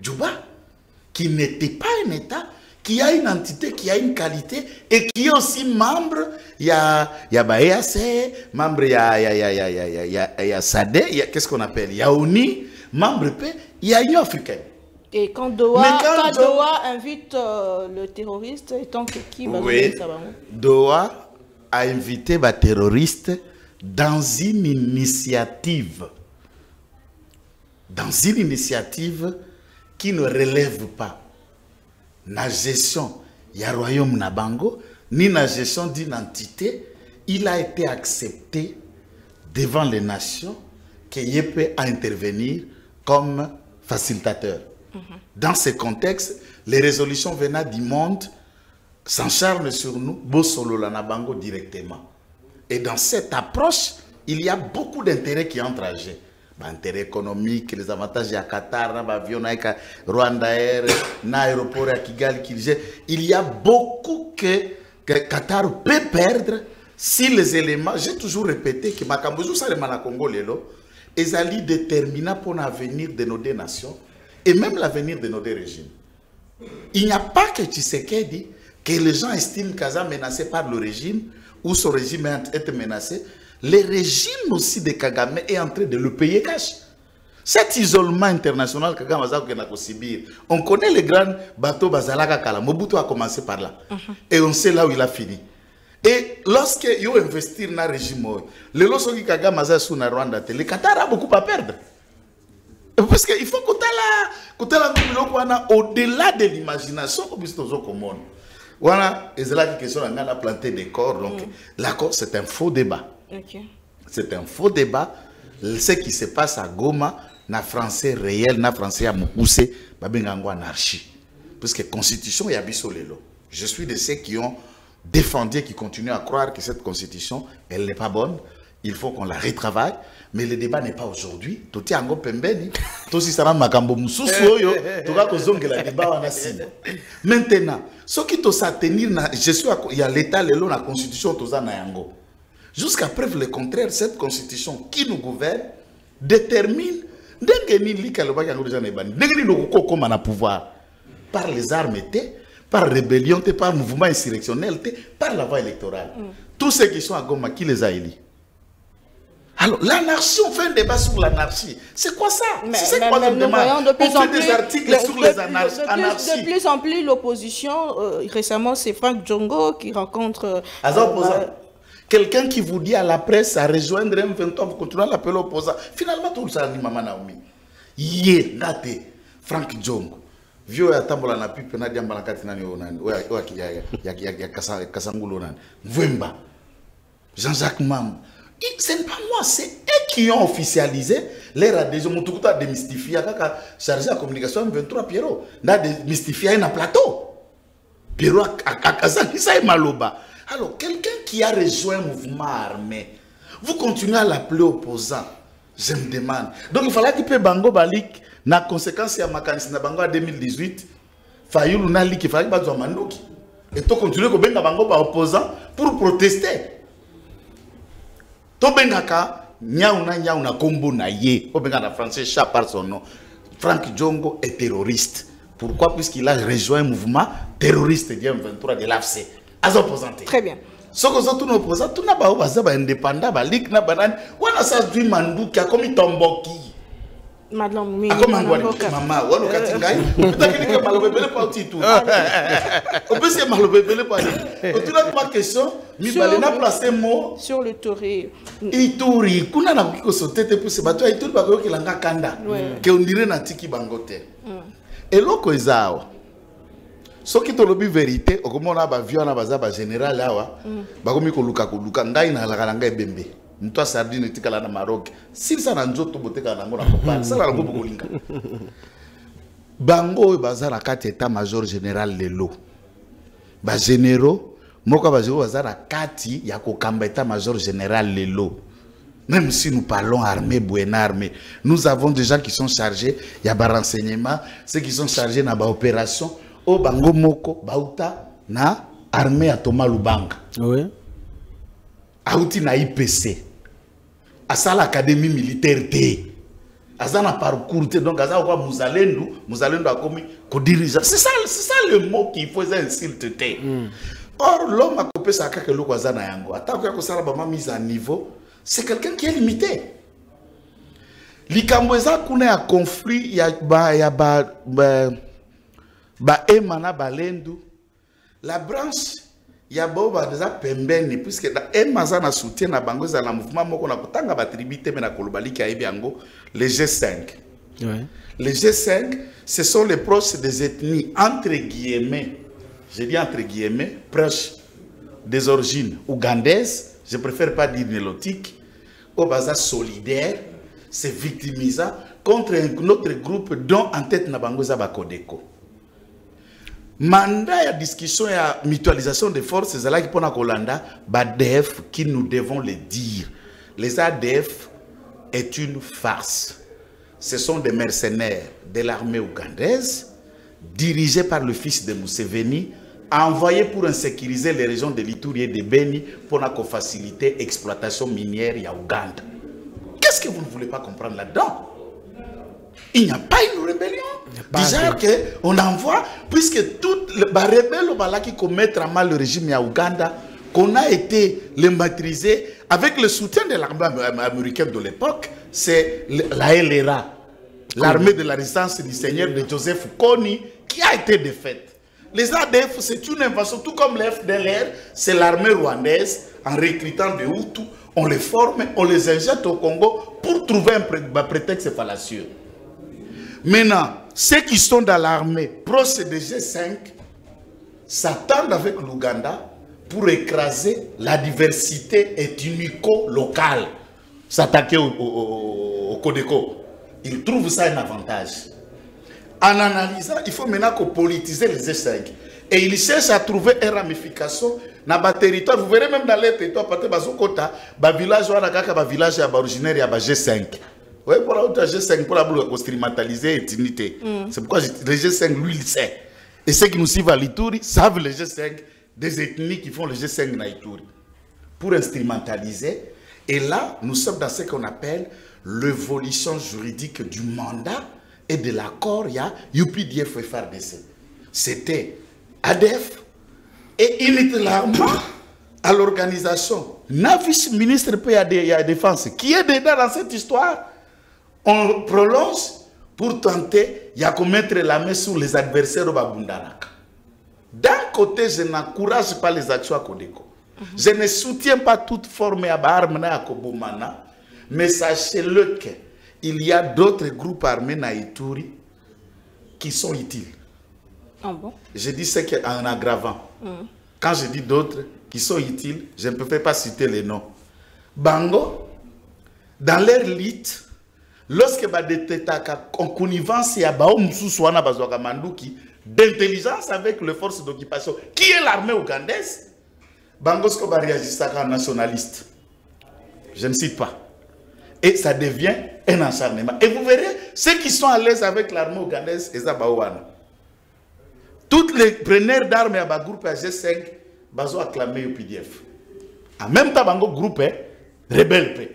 Djouba, qui n'était pas un État, qui a une entité, qui a une qualité, et qui est aussi membre, il y a EAC, membre, il y a SADC, qu'est-ce qu'on appelle? Il y a ONU, membre P, il y a Union africaine. Et quand Doha invite le terroriste, tant que qui va oui, Doha a invité les terroristes dans une initiative qui ne relève pas la gestion du royaume Nabango, ni la gestion d'une entité. Il a été accepté devant les nations qu'il peut intervenir comme facilitateur. Dans ce contexte, les résolutions venant du monde s'encharnent sur nous, Bosolo la Nabango directement. Et dans cette approche, il y a beaucoup d'intérêts qui entrent en jeu. Intérêts économiques, les avantages à Qatar, l'avion Rwanda Air, l'aéroport à Kigali, il y a beaucoup que Qatar peut perdre si les éléments, j'ai toujours répété que Makambouzou Salemana Congo Lelo, est déterminant pour l'avenir de nos deux nations et même l'avenir de nos deux régimes. Il n'y a pas que Tshisekedi, que les gens estiment Kaza menacé par le régime, ou son régime est menacé. Le régime aussi de Kagame est en train de le payer cash. Cet isolement international que Kagame a subir, on connaît les grands bateaux Bazalaka Kala. Mobutu a commencé par là. Et on sait là où il a fini. Et lorsque il a investi dans le régime, le lorsque Kagame a sous na Rwanda, le Qatar a beaucoup à perdre. Parce qu'il faut que tu au-delà de l'imagination, voilà, et c'est là que question on a planté des corps. Donc, l'accord, c'est un faux débat. C'est un faux débat. Ce qui se passe à Goma, na français réel, na français à Moukoussé, babengango anarchie. Parce que la constitution, il y a bisolelo. Je suis de ceux qui ont défendu et qui continuent à croire que cette constitution, elle n'est pas bonne. Il faut qu'on la retravaille. Mais le débat n'est pas aujourd'hui. Toti ango pembeni. Tosi sara makambo mususu oyo. Toka kozonge la débat wana sima. Maintenant, ce qui to s'attenir na, je suis il y a l'état lelo na constitution toza na yango. Jusqu'à preuve le contraire, cette constitution qui nous gouverne détermine ndenge ni lika le baki yango déjà na bani. Ndenge ni lokoko koma na pouvoir par les armes par rébellion, par mouvement insurrectionnel, par la voie électorale. Tous ceux qui sont à Goma, qui les a élus? Alors, l'anarchie, on fait un débat sur l'anarchie. C'est quoi ça? C'est quoi le débat? On fait des articles sur les anarchies. De plus en plus, l'opposition, récemment, c'est Franck Djongo qui rencontre... Quelqu'un qui vous dit à la presse à rejoindre M23, vous continuez à l'appeler opposant. Finalement, tout ça, ni Maman Naomi. Yé, nate, Franck Djongo. Vieux à Tambola na pipe na diamba na katina ni onani. Ya Kasangulo nani. Vwemba. Jean-Jacques Mam. Ce n'est pas moi, c'est eux qui ont officialisé leur adhésion. Mon tout a démystifié, chargé la communication M23 Pierrot. N'a démystifié un plateau. Pierrot a Kazan, ça est maloba. Alors, quelqu'un qui a rejoint un mouvement armé, vous continuez à l'appeler opposant. Je me demande. Donc, il fallait qu'il peut Bango Balik, na conséquence, il y a Makanis na Bango en 2018, Fayoulou Nalik, il fallait qu'il y ait Mandouki. Et tu continues à benga Bango opposant pour protester. Tobengaka nyauna kombo na ye. Obenga na français chat par son nom. Franck Djongo est terroriste. Pourquoi? Puisqu'il a rejoint un mouvement terroriste du M23 de l'AFC. Très bien. Ce que nous opposons, tout n'a pas indépendant, lik na banane. Wana sa dwi mandu qui a commis tomboki. Madame Mimi. Maman, wano katingai. Peut-être que malobebele pas tout. On peut se malobebele pas. Tu n'as pas question. Mi balena placer mot sur le Touré. Ituri, kuna na kiko sotete pour se battre Ituri ba ko kilanga kanda. Que on dirait na tiki bangote. Et loko ezao. Ce qui est la vérité, au moment où on a vu un général là, bagomi koluka ngai na la ngai bembe. Nto sardine tikala na Maroc. Si ça na nzoto boteka na ngona kopala, ça la ngobo kolinga. Bango bazara kati état major général lelo. Ba généraux moko bazero bazara kati ya kokamba état major général lelo. Même si nous parlons armée, buena armée, nous avons des gens qui sont chargés, il y a des renseignements, ceux qui sont chargés dans des opérations. O bango moko bauta na armée à Thomas Lubanga. Oui. Auti na IPC. Asa l'académie militaire T. Asa na parcours T. Donc asa quoi Muzalendo a commis ko dirigeant. C'est ça le mot qu'il faisait insulte T. Or l'homme a coupé sa kake loko asa na yango. Attends que ça ba mise à niveau, c'est quelqu'un qui est limité. Likamboza kuna ya conflit ya Emana Balendu, la branche ya boba déjà pembeni puisque Emaza na soutien na bango za na mouvement moko na kotanga ba tribité mais na kolobaliki ya ebiango les G5. Ouais. Les G5 ce sont les proches des ethnies entre guillemets, je dis entre guillemets, proches des origines ougandaises, je préfère pas dire nélotiques, au baza solidaire, se victimisant contre un autre groupe dont en tête na bango za ba Kodeko. Mandat ya discussion et mutualisation des forces, c'est là qui pour la Kolanda, BADF, qui nous devons le dire. Les ADF est une farce. Ce sont des mercenaires de l'armée ougandaise, dirigés par le fils de Museveni, envoyés pour insécuriser les régions de l'Ituri et de Beni pour faciliter l'exploitation minière à Ouganda. Qu'est-ce que vous ne voulez pas comprendre là-dedans? Il n'y a pas une rébellion. Déjà qu'on envoie, puisque toutes les rebelles qui commettent mal le régime à Ouganda, qu'on a été les maîtriser avec le soutien de l'armée américaine de l'époque, c'est la LRA, l'armée de la résistance du Seigneur de Joseph Kony, qui a été défaite. Les ADF, c'est une invasion, tout comme les FDLR, c'est l'armée rwandaise, en recrutant des Hutus, on les forme, on les injecte au Congo pour trouver un prétexte fallacieux. Maintenant, ceux qui sont dans l'armée proche de G5 s'attendent avec l'Ouganda pour écraser la diversité ethnico-locale, s'attaquer au Codeco. Ils trouvent ça un avantage. En analysant, il faut maintenant politiser les G5. Et ils cherchent à trouver une ramification dans le territoire. Vous verrez même dans les territoires, parce que les villages, les villages originaires de G5. Oui, pour la G5, pour la instrumentaliser l'ethnicité. C'est pourquoi le G5, lui, il sait. Et ceux qui nous suivent à l'Ituri savent le G5, des ethnies qui font le G5 dans l'Ituri. Pour instrumentaliser. Et là, nous sommes dans ce qu'on appelle l'évolution juridique du mandat et de l'accord. Il y a UPDF et FARDC. C'était ADF et unité l'armement à l'organisation. Le vice-ministre de la Défense qui est dedans dans cette histoire. On prolonge pour tenter de commettre la main sur les adversaires au Babundaraka. D'un côté, je n'encourage pas les actions à Codeco. Je ne soutiens pas toute forme d'armes à Kobomana, mais sachez-le qu'il y a d'autres groupes armés à Ituri qui sont utiles. Ah bon? Je dis ce en aggravant. Quand je dis d'autres qui sont utiles, je ne peux pas citer les noms. Bango, dans leur liste, lorsque en connivence, il y a d'intelligence avec les forces d'occupation, qui est l'armée ougandaise, Bango Skoba réagit en nationaliste. Je ne cite pas. Et ça devient un acharnement. Et vous verrez, ceux qui sont à l'aise avec l'armée ougandaise, ils ont toutes les preneurs d'armes à groupe G5, ils ont acclamé le PDF. En même temps, Bango groupe rebelle.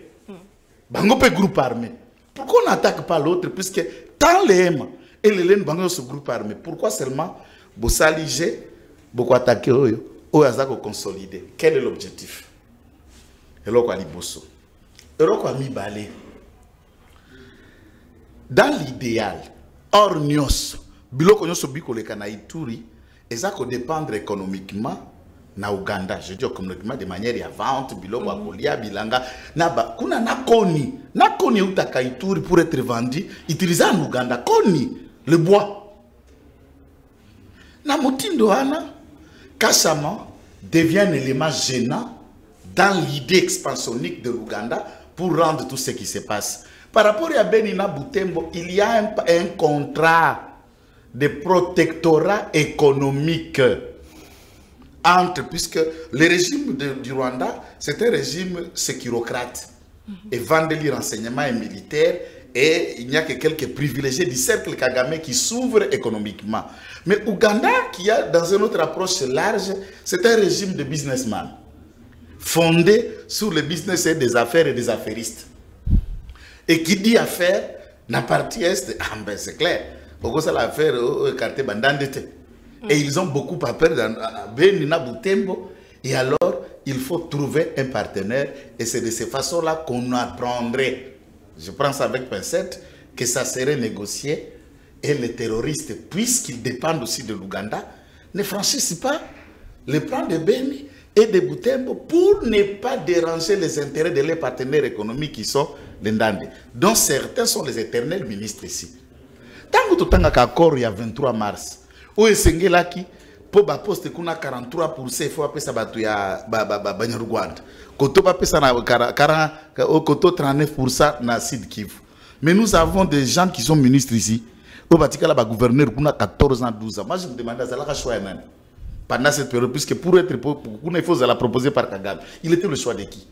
Bango peut groupe armé. Pourquoi on n'attaque pas l'autre? Puisque tant les M et les LN Bango ce groupe armé, pourquoi seulement vous saligez, vous attaquez ou vous consolider? Quel est l'objectif? Et là, quoi liboso? Et là, quoi mi balé? Dans l'idéal, hors nyos, biloko nyos biko le kana Ituri, et ça qu'on dépendre économiquement na Uganda, je dis économiquement de manière avant, biloko akolia bilanga naba kuna nakoni utaka Ituri pour être vendu, utilisé en Uganda, koni le bois. Na mutindo ana Kasama devient un élément gênant dans l'idée expansionnique de l'Ouganda pour rendre tout ce qui se passe. Par rapport à Benina Butembo, il y a un contrat de protectorat économique entre, puisque le régime du Rwanda, c'est un régime sécurocrate et vend des renseignements et militaires, et il n'y a que quelques privilégiés du cercle Kagame qui s'ouvrent économiquement. Mais Ouganda, qui a dans une autre approche large, c'est un régime de businessman, fondé sur le business et des affaires et des affairistes. Et qui dit affaires, la partie est, ben c'est clair, c'est l'affaire écartée bandandete. Et ils ont beaucoup à perdre dans Benina Butembo. Et alors, il faut trouver un partenaire. Et c'est de cette façon-là qu'on apprendrait, je prends ça avec pincette, que ça serait négocié. Et les terroristes, puisqu'ils dépendent aussi de l'Ouganda, ne franchissent pas le plan de Beni et de Butembo pour ne pas déranger les intérêts de leurs partenaires économiques qui sont les Ndande, dont certains sont les éternels ministres ici. Tant que tu as un accord il y a 23 mars, où est-ce que pour ba poste kuna 43% il faut appeler ça batu ya Banyarwanda. Koto ba pesa na 39% na Sud Kivu. Mais nous avons des gens qui sont ministres ici. Au Vatican ba gouverneur kuna 14 ans 12 ans. Moi je me demande à la choix nani. Pendant cette période, puisque pour être il faut la proposer par Kagame. Il était le choix de qui?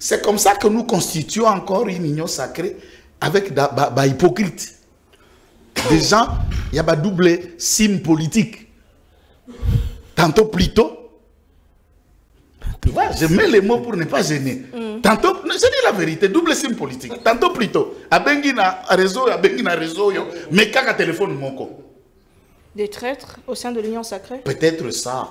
C'est comme ça que nous constituons encore une union sacrée avec des hypocrites. Des gens, il y a un double sim politique. Tantôt plutôt, Tu vois, je mets les mots pour ne pas gêner. Tantôt, je dis la vérité, double sim politique. Tantôt plutôt, à Benguina réseau, mais quand un téléphone moko. Des traîtres au sein de l'Union sacrée? Peut-être ça.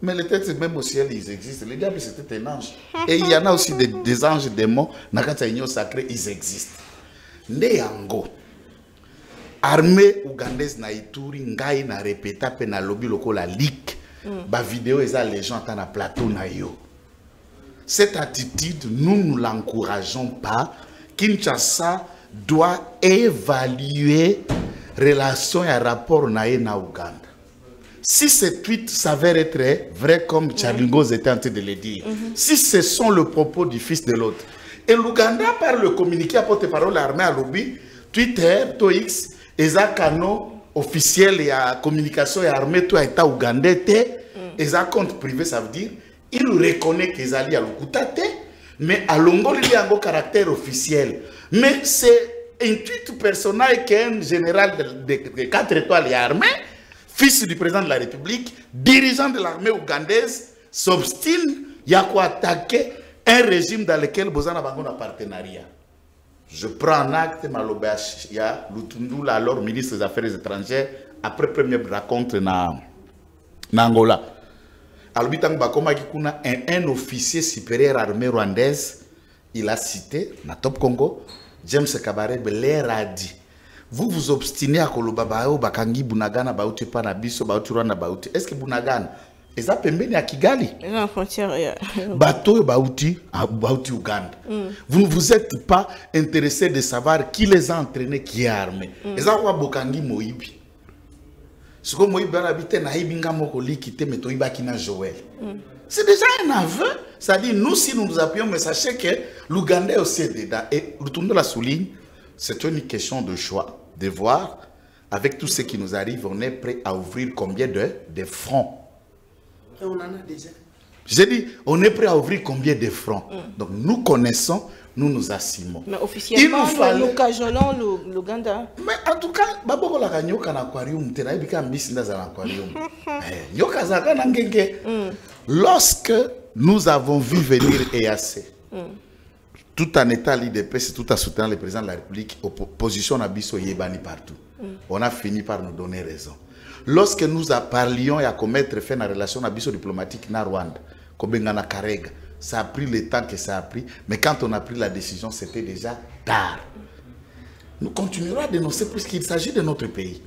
Mais les traîtres, même au ciel, ils existent. Les diables, c'était un ange. Et il y en a aussi des anges démons. Dans l'Union sacrée, ils existent. Néango. Armée ougandaise na Ituri, ngai na répéta pe na lobby loko la ligue. Ba vidéo eza les gens dans le plateau na yo. Cette attitude, nous ne l'encourageons pas. Kinshasa doit évaluer relation et rapport na Ouganda. Si ces tweets s'avèrent être vrais comme Charlingo était en train de le dire, si ce sont le propos du fils de l'autre, et l'Ouganda par le communiqué à porte-parole armée à lobby, Twitter, TOX, les canaux officiels et à communication et armée, tout État ougandais, les comptes privés, ça veut dire, il reconnaît qu'ils allaient à l'Okutate, mais à Longo, il y a un caractère officiel. Mais c'est un tweet personnel qu'un général de 4 étoiles et armée, fils du président de la République, dirigeant de l'armée ougandaise, s'obstine, il y a quoi attaquer un régime dans lequel Bozana Bango a partenariat. Je prends en acte, il y a Lutundula, alors ministre des Affaires étrangères, après première rencontre en Angola. Alors, un officier supérieur armée rwandaise, il a cité, na Top Congo, James Kabarebe, l'air a dit. Vous vous obstinez à Kolobabao, Bakangi, Bunagana, Bauti, Panabiso, Bauti, Rwanda, Bauti. Est-ce que Bunagana, ils ont pembeni à Kigali? La frontière. Bateau, Bauti, Bauti, Uganda. Vous ne vous êtes pas intéressé de savoir qui les a entraînés, qui est armé. Ils ont Bokangi Moïbi. Ce que Moïbi a habité, Naïbinga Mokoli, qui était Metoïba Kina Joël. C'est déjà un aveu. C'est-à-dire, nous, si nous nous appuyons, mais sachez que l'Ougandais aussi est dedans. Et Lutundo la souligne, c'est une question de choix. De voir, avec tout ce qui nous arrive, on est prêt à ouvrir combien de fronts. Et on en a déjà. J'ai dit, on est prêt à ouvrir combien de fronts. Donc nous connaissons, nous nous assumons. Mais officiellement, nous cajolons l'Ouganda. Mais en tout cas, Baboko la kanyoka en aquarium, tena ibika mbisi ndaza en aquarium. Nyoka zaka nangenge. Lorsque nous avons vu venir EAC, tout en état l'IDP, c'est tout en soutenant le président de la République, opposition à Bisso Yébani partout. On a fini par nous donner raison. Lorsque nous parlions et à commettre fin à la relation à Bisso diplomatique na Rwanda, Kobengana Karega, ça a pris le temps que ça a pris, mais quand on a pris la décision, c'était déjà tard. Nous continuerons à dénoncer puisqu'il s'agit de notre pays.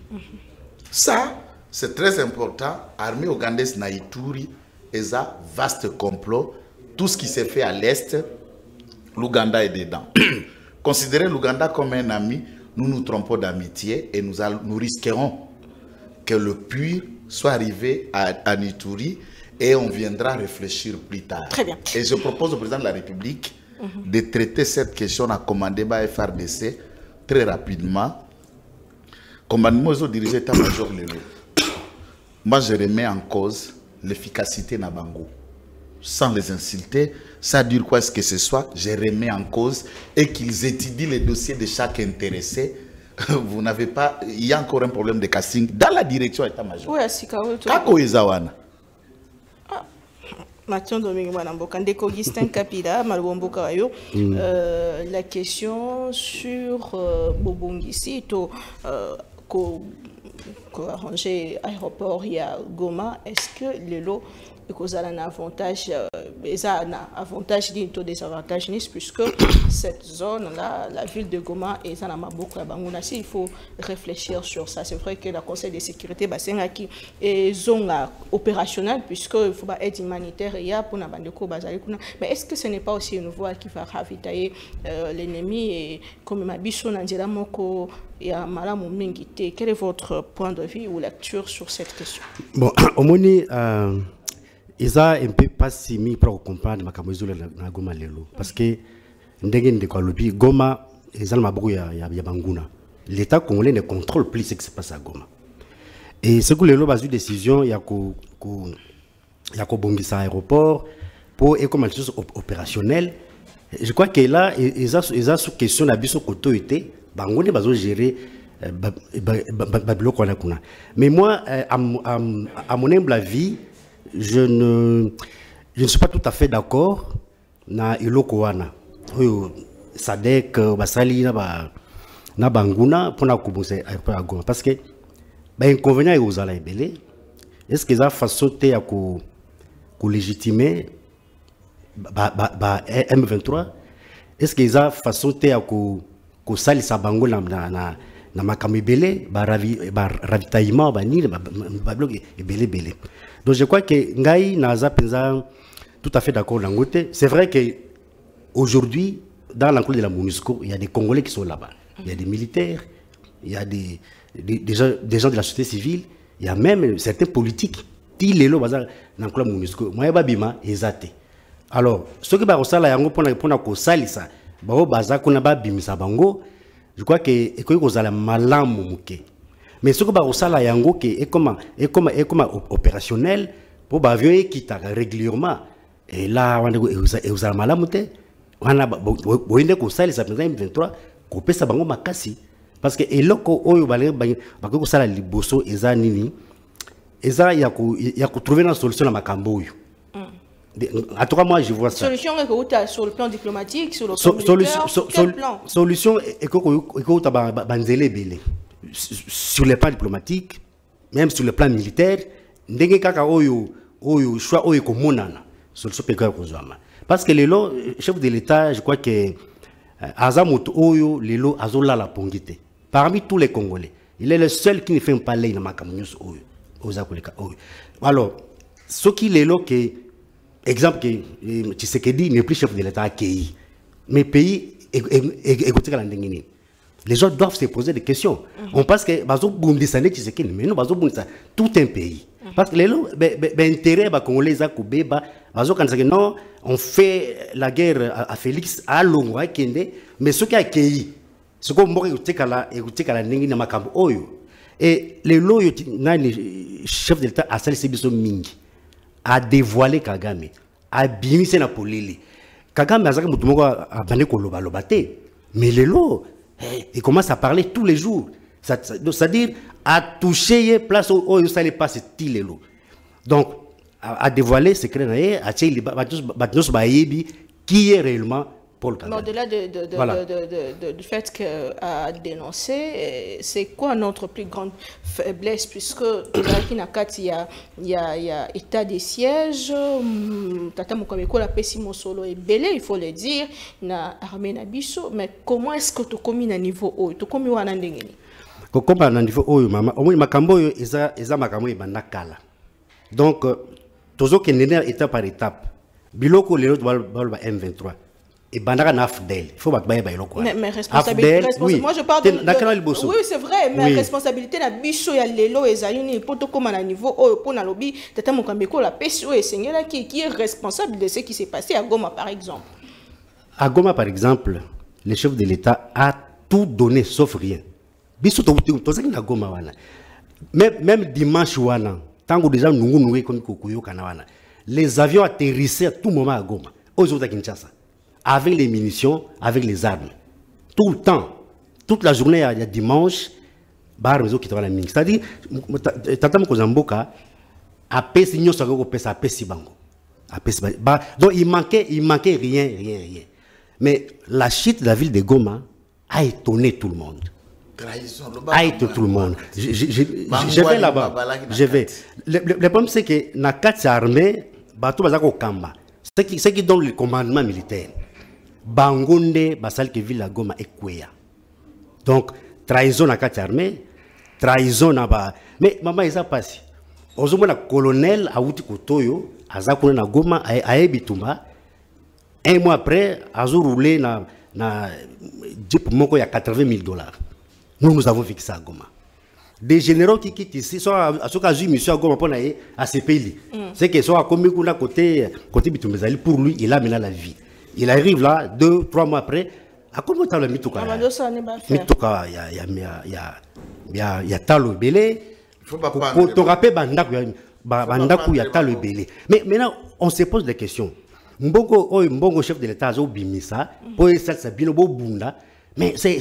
Ça, c'est très important. Armée ougandaise na Ituri, et ça, vaste complot. Tout ce qui s'est fait à l'Est, l'Ouganda est dedans. Considérez l'Ouganda comme un ami, nous nous trompons d'amitié et nous risquerons que le puits soit arrivé à Ituri et on viendra réfléchir plus tard. Très bien. Et je propose au président de la République de traiter cette question à commander par FRDC très rapidement. Commandement aux dirigeants état-major Lelo. Moi, je remets en cause l'efficacité de Nabango. Sans les insulter, ça dure quoi ce que ce soit, je remets en cause et qu'ils étudient les dossiers de chaque intéressé. Vous n'avez pas, il y a encore un problème de casting dans la direction état-major. Oui, c'est Kako Ezawana. Mathieu Domingue Manamboka, Ndeko Augustin Kapila, Malwombo Karayo. La question sur Bobongisi, arranger aéroport, il y a Goma, est-ce que le lot est un avantage, des désavantages, puisque cette zone-là, la ville de Goma, est en beaucoup à Bangounassi, il faut réfléchir sur ça. C'est vrai que le Conseil de sécurité qui est zone opérationnelle, puisqu'il faut pas aide humanitaire et pour mais est-ce que ce n'est pas aussi une voie qui va ravitailler l'ennemi et comme Mabiso Nandira Moko et à Malamu Mingite? Quel est votre point de vue ou lecture sur cette question? Bon, au Moni, ils ont un peu pas si mis pour comprendre ma camoufle na Goma lelo parce que ndenge de quoi lobby Goma ils ont beaucoup ya Banguna. L'État congolais ne contrôle plus ce qui se passe à Goma. Et ce que lelo base décision il y a ko bongisa aéroport pour et comme chose opérationnelle. Je crois que là ils ont sous question na biso autorité Bangone bazo gérer babiloko na mais moi à mon humble avis je ne je ne suis pas tout à fait d'accord na iloko wana. Sadek basali na banguna pour na kubusa à Goma parce que ba inconvénient aux ala ebele. Est-ce que ça façon te ya ko légitimer M23? Est-ce que ça façon te ya ko sali sa bango na makambo ebele ba ravitaillement ba nini ba bloc ebele. Donc je crois que ngai naza penza tout à fait d'accord dangote. C'est vrai que aujourd'hui dans l'enclos de la MONUSCO, il y a des Congolais qui sont là-bas. Il y a des militaires, il y a des gens de la société civile, il y a même certains politiques qui sont là dans l'enclos de la MONUSCO. Moi, je suis alors, ce que je je crois que c'est un malam. Mais ce que est comme opérationnel pour avion qui régulièrement. Et là, on a un malam. On a boyende ko sala sa penza M23 ko pesa bango makasi parce que eloko oyo bale bako ko sala liboso eza nini eza ya ko trouver une solution na makambo oyo. En tout cas moi je vois ça. Solution est sur le plan diplomatique, sur le plan militaire, quel plan? Solution est ko ta banzele belé sur le plan diplomatique, même sur le plan militaire, ndenge kaka oyo choix oyo ko monana solution pe ko zama. Parce que le chef de l'État, je crois que Azamoto Oyo, Lelo Azola la Pongite. Parmi tous les Congolais, il est le seul qui ne fait pas l'œil dans ma camunius Oyo. Alors, ce qui est là, exemple que Tshisekedi n'est plus chef de l'État à Kei. Mais pays, écoutez les gens doivent se poser des questions. On pense que Bazo Bundisane Tshisekedi, mais non, Bazo Bundisane, tout un pays. Parce que les gens, l'intérêt des Congolais, non, on fait la guerre à Félix, à Longo, à Kende, mais ce qui a accueilli, ce qu'on m'a écouté à la Nengi Namakam Oyo, et les loyaux, le chef de l'État a sali Sebiso Mingi, a dévoilé Kagame, a bimissé na polili. Kagame a zaka mutumoko a bané ko loba lobate, mais les lots, il commence à parler tous les jours. C'est-à-dire, à toucher place où il ne pas les lots. Donc, à dévoiler ce secret, à qui est réellement Paul Kagame. Au-delà du fait qu'à dénoncer, c'est quoi notre plus grande faiblesse, puisque il y a état des sièges, Tata Mokameko la Pessimo Solo est belé, il faut le dire, na armée Nabiso, mais comment est-ce que tu commis à niveau haut, tu commis à Nandengeni? Comme à niveau haut, maman, au moins Makambo eza Makambo et Banakala. Donc, toujours qu'il n'est étape par étape. Biloko le doit M23. Et Bandara Nafdel, il faut pas bailler Biloko. Mais responsabilité, oui. Moi je parle de. Oui, c'est vrai, mais oui. Responsabilité na biso ya lelo ezalini poto comme à niveau pour na lobby Tata Mokambeko la PSO et Sengela qui est responsable de ce qui s'est passé à Goma par exemple. À Goma par exemple, le chef de l'État a tout donné sauf rien. Biso to na Goma wana. Même dimanche wana, tango déjà nous comme kokuyo kanawana. Les avions atterrissaient à tout moment à Goma, aux autres à Kinshasa, avec les munitions, avec les armes. Tout le temps, toute la journée, il y a dimanche, c'est-à-dire, Tata Mokozamboka a payé donc il manquait rien. Mais la chute de la ville de Goma a étonné tout le monde. A étonné tout le monde. Je vais là-bas. Je vais. Le problème, c'est que dans la 4 armées, ce qui donne le commandement militaire, Bangonde, Basal que ville la Goma et Kouya. Donc, trahison à 4 armées, trahison à bas. Mais maman, il a passé. Aujourd'hui, le colonel a outi Kotoyo, a zakuna na Goma, a Ebitumba. Un mois après, a roulé na Jeep Moko, il y a $80,000. Nous avons fixé à Goma. Des généraux qui quittent ici, soit à ce cas, mission à Goma pour aller à ces pays. C'est que soit comme côté Bitumbezali, pour lui, il a mené la vie. Il arrive là, 2-3 mois après, à comment tu as le Mitouka? Mitouka, il y a Talo Belé. Il faut pas prendre. Tu rappelles Bandakou, il y a Talo Belé. Mais maintenant, on se pose des questions. Mbongo chef de l'État, Bimisa, pour ça, Binobo Bunda. Mais c'est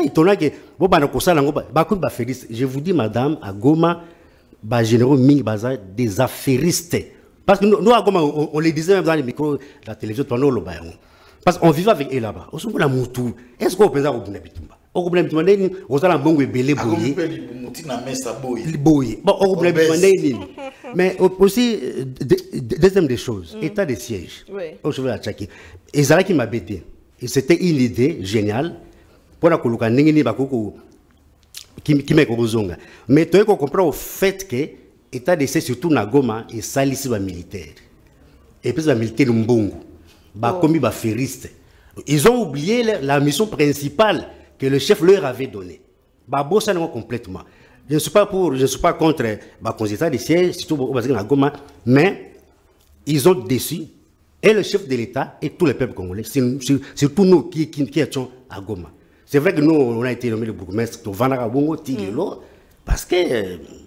étonnant que je vous dis, madame, à Goma, généraux Ming Baza, des affairistes Parce que nous on les disait même dans les micros, la télévision, pendant le bain. Parce qu'on vivait avec eux là-bas. On se dit, est-ce qu'on peut faire au Bitumba? Au Bitumba, on a un bon belé boyé. Mais aussi, deuxième des choses, état de siège. Je vais la checker. Et ça qui m'a bêté. Et c'était une idée géniale pour la coloca n'engini bakoko qui m'a kozonga. Mais tu comprends au fait que état de siège surtout na Goma et salisi ba militaire. Et puis ba militaire mbongo. Ba commis ba feriste. Ils ont oublié la mission principale que le chef leur avait donnée. Ba bossa non complètement. Je ne suis pas contre ba état de siège surtout au na Goma, mais ils ont déçu et le chef de l'État et tous les peuples congolais, surtout nous qui étions à Goma. C'est vrai que nous, on a été nommé le bourgmestre de Vanara Bongo, Tigelo, parce que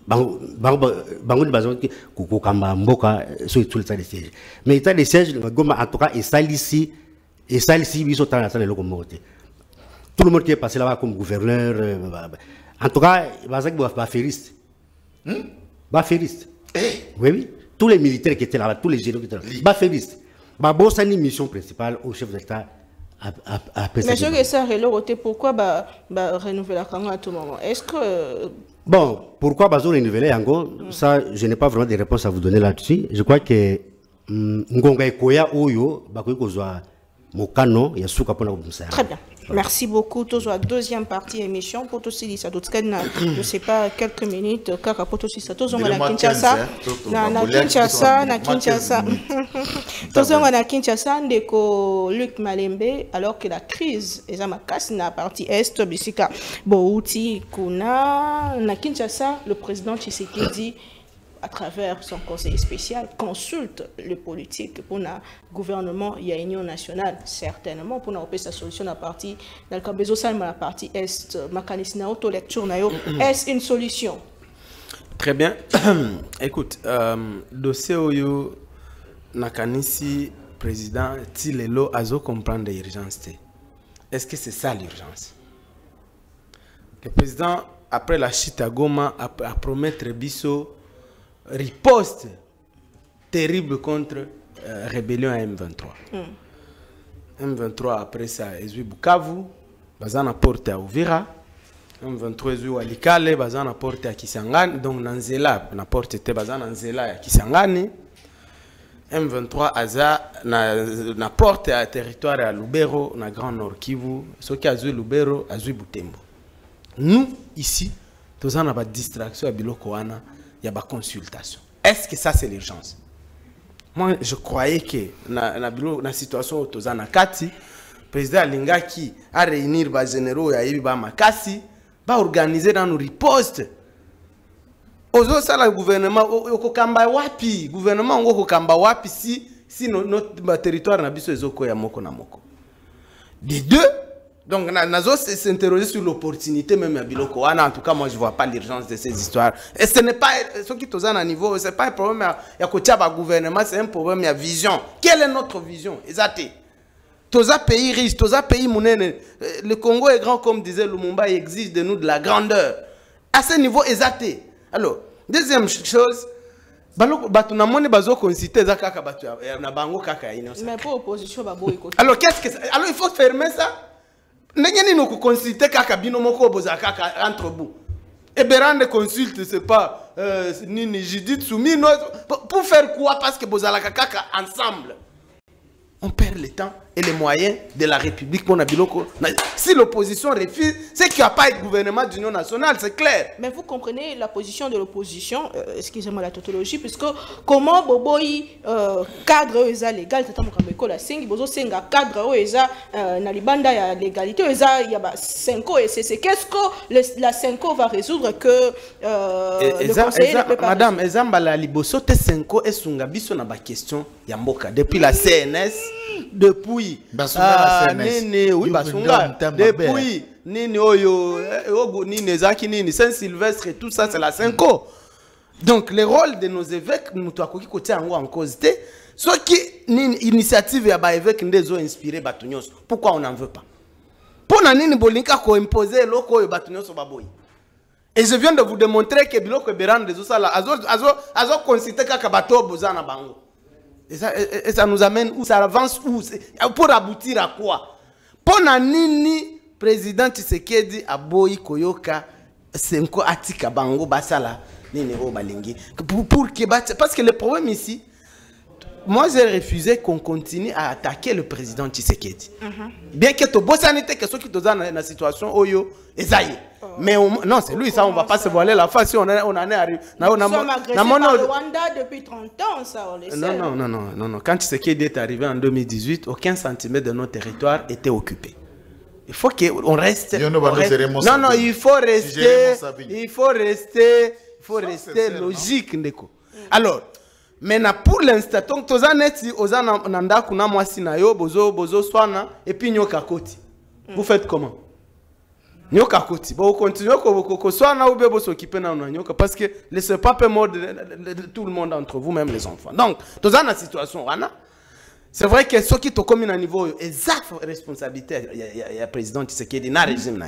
Bango de Bazon, Koukamba, Mboka, sur tout l'état de siège. Mais l'état de siège, Goma, en tout cas, et ça ici, ils sont dans le locomotive. Tout le monde qui est passé là-bas comme gouverneur, en tout cas, Bafériste. Bafériste. Oui. Tous les militaires qui étaient là-bas, tous les généraux qui étaient là-bas, Bafériste. C'est une mission principale au chef d'État à PCD. Mais je veux ça, pourquoi renouveler la Congo à tout moment? Est-ce que... Bon, pourquoi renouveler Yango? Ça, je n'ai pas vraiment de réponse à vous donner là-dessus. Je crois que Ngonga Koya Oyo, Bakouzwa Mokano, Yasuka Pona. Très bien. Merci beaucoup. Toujours la deuxième partie émission. Pour tout ça, je ne sais pas, quelques minutes. Car pour tout ça, toujours on a Kinshasa. Na Kinshasa. Toujours on a Kinshasa. Ndeko Luc Malembe. Alors que la crise est à ma casse na partie est. Bisika Bouti Kuna na Kinshasa. Le président Tshisekedi, à travers son conseil spécial, consulte les politiques pour le gouvernement et l'union nationale, certainement, pour nous sa solution à la partie, dans le cas de la partie Est, mécanisme auto-lecture, est-ce une solution? Très bien. Écoute, dossier Oyo, Nakanisi, président, Tilelo, Azo comprendre l'urgence. Est-ce que c'est ça l'urgence? Le président, après la chute à Goma, a promettre Bisso riposte terrible contre rébellion à M23. M23 après ça, ils ont Bukavu, bazana porte à Uvira. M23 ils ont Walikale, bazana porte à Kisangani, donc Nanzela, na porte était bazana Nanzela à Kisangani. M23 aza na porte à territoire à Lubero, na Grand Nord Kivu, ceux qui ont Lubero, ont Butembo. Nous ici, tous on a pas distraction à Biloko wana. Il y a des consultations. Est-ce que ça c'est l'urgence? Moi je croyais que dans la situation où tous en Kati, le président Lingaki a réuni les généraux et il va organiser dans nos ripostes. Ozo ça le gouvernement okokamba wapi gouvernement okokamba wapi si notre territoire na biso ezoko ya moko na moko. Des deux. Donc, Nazo s'interroger sur l'opportunité même à Biloko. En tout cas, moi, je ne vois pas l'urgence de ces histoires. Et ce n'est pas, ce qui est à niveau, ce n'est pas un problème il y a gouvernement, c'est un problème, il y a vision. Quelle est notre vision? Exact. Tous les pays riches, tous les pays monnaie, le Congo est grand, comme disait Lumumba, il exige de nous de la grandeur. À ce niveau, exact. Alors, deuxième chose, alors qu'est-ce que ça? Alors il faut fermer ça. Nous consulter kaka binomoko boza kaka entre vous. Et Berande consulte c'est pas ni Judith Soumi pour faire quoi? Parce que boza la kaka ensemble. On perd le temps et les moyens de la République pour Nabiloko. Si l'opposition refuse, c'est qu'il n'y a pas de gouvernement d'union nationale, c'est clair. Mais vous comprenez la position de l'opposition, excusez-moi la tautologie, puisque comment Boboy cadre légal, cadre na libanda ya légalité, il y a 5 ans et c'est qu'est-ce que la 5 ans va résoudre que le conseiller ne peut pas. Madame, Ezambala Liboso te 5 ans et sungabiso na ba question ya mboka depuis la CNS. Depuis nini oui basunga depuis nini oyo nini zaki nini Saint-Sylvestre et tout ça c'est la 5 ans. Donc le rôle de nos évêques nous doit côté en cause ce qui nini initiative ya ba évêque ndezo inspiré batunyos. Pourquoi on n'en veut pas? Pour nini bolinka ko imposer loko yo batunyos baboy. Et je viens de vous démontrer que biloko berande dezo sala azo consulter kaka bato bozana bango. Et ça nous amène où? Ça avance où? Pour aboutir à quoi? Pour nini président Tshisekedi aboyi koyoka Senko atika bango basala nini o balingi pour que parce que le problème ici, moi j'ai refusé qu'on continue à attaquer le président Tshisekedi. Bien que to bosanité que ceux qui dans la situation oyo ezaye. Mais non, c'est lui, ça, on ne va pas se voiler la face si on en est arrivé. Nous sommes agressés par le Rwanda depuis 30 ans, ça, on le sait. Non. Quand Tshisekedi est arrivé en 2018, aucun centimètre de notre territoire était occupé. Il faut qu'on reste... Non, il faut rester logique, Ndeko. Alors, maintenant, pour l'instant, tous les neti, nanda kuna mwasi na yo, bozo swana, et puis nyoka koti. Vous faites comment? Nyoka koti. Bon, continuez ko swana ou bebo s'occuper na nyoka parce que laissez pas peu mort de tout le monde entre vous, même les enfants. Donc, tous dans la situation, c'est vrai que ceux qui sont commis à niveau, exact responsabilité, il y a président Tshisekedi dans le régime.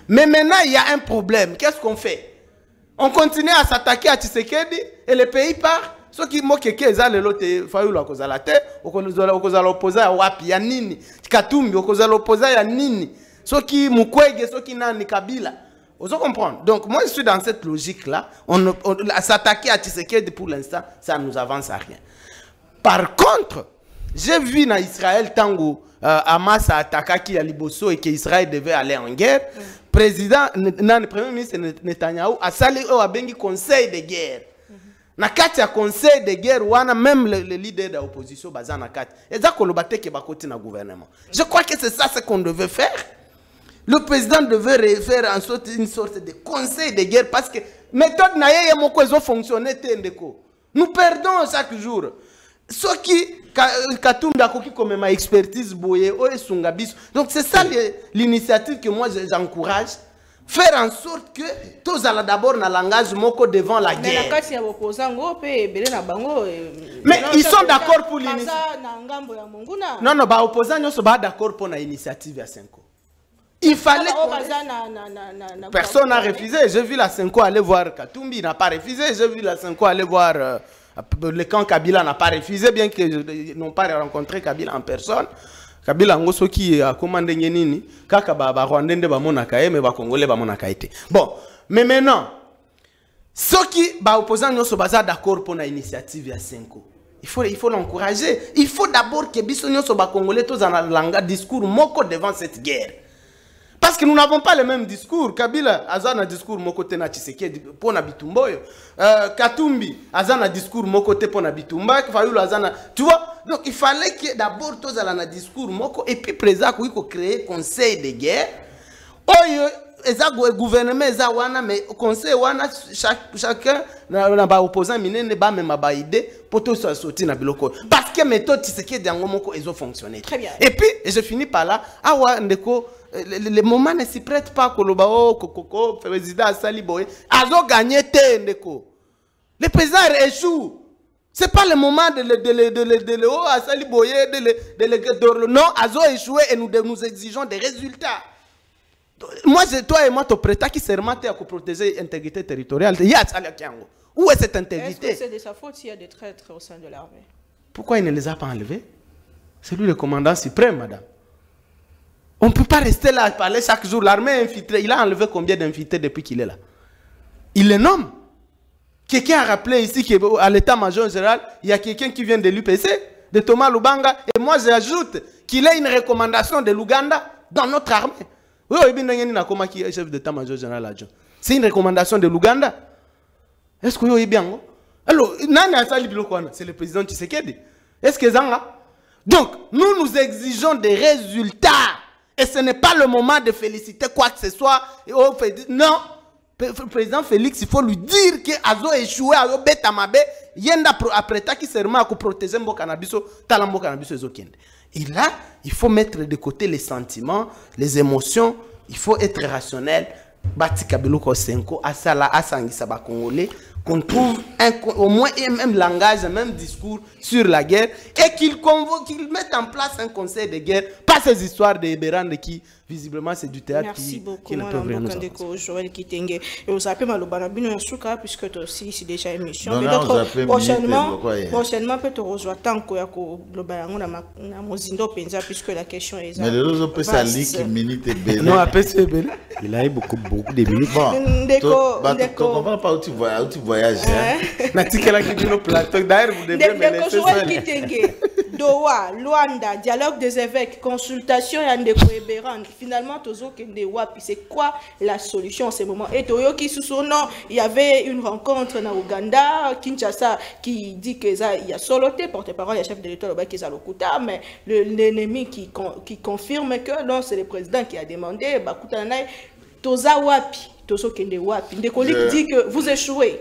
Mais maintenant, il y a un problème. Qu'est-ce qu'on fait? On continue à s'attaquer à Tshisekedi et le pays part. Ceux qui moquent que ça le lot fayulu akozala te okozala opposer à wapi ya nini Katumbi okozala opposer ya nini ceux qui Mukwege ceux qui nani Kabila vous comprenez. Donc moi je suis dans cette logique là on s'attaquer à Tshisekedi pour l'instant ça nous avance à rien. Par contre j'ai vu dans Israël tango Hamas a attaqué à Liboso et que Israël devait aller en guerre. Le premier ministre Netanyahu a sali a bengi conseil de guerre. Na kati ya conseil de guerre wana même le leader de l'opposition baza na kati eza kolobate ke bakoti na gouvernement. Je crois que c'est ça ce qu'on devait faire. Le président devait faire une sorte de conseil de guerre parce que méthode na yeye moko ezo fonctionner te ndeko. Nous perdons chaque jour. Ce qui Katumbi akoki comme ma expertise boye o esunga biso. Donc c'est ça l'initiative que moi j'encourage. Faire en sorte que tous allons d'abord dans le langage moko devant la guerre. Mais ils sont d'accord pour l'initiative. Non, bah opposants ne sont pas d'accord pour l'initiative à 5 ans. Il fallait. Personne n'a refusé. J'ai vu la 5 ans aller voir Katumbi, il n'a pas refusé. J'ai vu la 5 ans aller voir le camp Kabila, n'a pas refusé, bien qu'ils n'ont pas rencontré Kabila en personne. Kabila ngoso qui a commandé nini kaka ba Rwandende ba monaka mais ba Congolais ba monaka été. Bon, mais maintenant ceux qui ba opposants ne sont pas d'accord pour l'initiative ya 5 ans. Il faut l'encourager. Il faut d'abord que biso nyo so ba Congolais tous en langa discours moko devant cette guerre. Parce que nous n'avons pas le même discours. Kabila azana discours moko te na Tshisekedi pona Bitumboyo. Katumbi azana discours moko te pona Bitumba, Fayulu azana. Tu vois? Donc il fallait que d'abord tous allons un discours moko et puis président qu'on crée conseil de guerre. Oyo eza gouvernement eza wana mais conseil wana chacun na ba opposant minene ba même ba idée pour tout sortir na biloko. Parce que méthode Tshisekedi yango moko ezo fonctionner. Très bien. Et puis je finis par là. Awa ndeko le moment ne s'y prête pas koloba o kokoko président Sali Boye azo gagner te ndeko. Le président échoue. Ce n'est pas le moment de le non, Azo échoué et nous exigeons des résultats. Moi, toi et moi, tu prêtes qui serment à protéger l'intégrité territoriale. Où est cette intégrité? Est-ce que c'est de sa faute s'il y a des traîtres au sein de l'armée? Pourquoi il ne les a pas enlevés? C'est lui le commandant suprême, madame. On ne peut pas rester là à parler chaque jour. L'armée infiltrée, il a enlevé combien d'infiltrés depuis qu'il est là? Il les nomme. Quelqu'un a rappelé ici qu'à l'état-major général, il y a quelqu'un qui vient de l'UPC, de Thomas Lubanga, et moi j'ajoute qu'il y a une recommandation de l'Ouganda dans notre armée. Oui, qui est chef d'état-major général adjoint. C'est une recommandation de l'Ouganda. Est-ce que vous avez bien? Alors, c'est le président Tshisekedi. Est-ce que ça? Donc, nous exigeons des résultats. Et ce n'est pas le moment de féliciter quoi que ce soit. Non. Président Félix, il faut lui dire que Azo échoué à beta mabe yenda après ta qui serment à protéger mbo cannabiso talambo cannabiso ezokende. Et là, il faut mettre de côté les sentiments, les émotions, il faut être rationnel. Bati kabilo ko senko asala asangisa ba congolais qu'on trouve au moins un même langage, un même discours sur la guerre et qu'ils mettent en place un conseil de guerre, pas ces histoires de Eberand qui, visiblement, c'est du théâtre qui ne peuvent rien nous avancer. Joël Kitenge. Et vous appelez Malobanabino Yasuka, puisque aussi c'est déjà une émission. Prochainement, peut-être rejoindre tant que puisque la question est. Mais les autres, ça lit minute et belle. Non, après c'est belle. Il a eu beaucoup de minutes. Bon, tu comprends pas où tu voyages. D'ailleurs, vous devez me laisser seul. Doha, Luanda, dialogue des évêques, consultation et Ndeko Eberand. Finalement, Tozo Kende Wapi, c'est quoi la solution en ce moment? Et Toyo qui sous son nom, il y avait une rencontre en Ouganda, Kinshasa, qui dit qu'il y a Soloté, porte-parole, il y a chef de l'État, qui est à Lokuta, mais l'ennemi qui confirme que non, c'est le président qui a demandé, Bakutanay, Toza Wapi, Tozo Kende Wapi. Ndeko dit que vous échouez.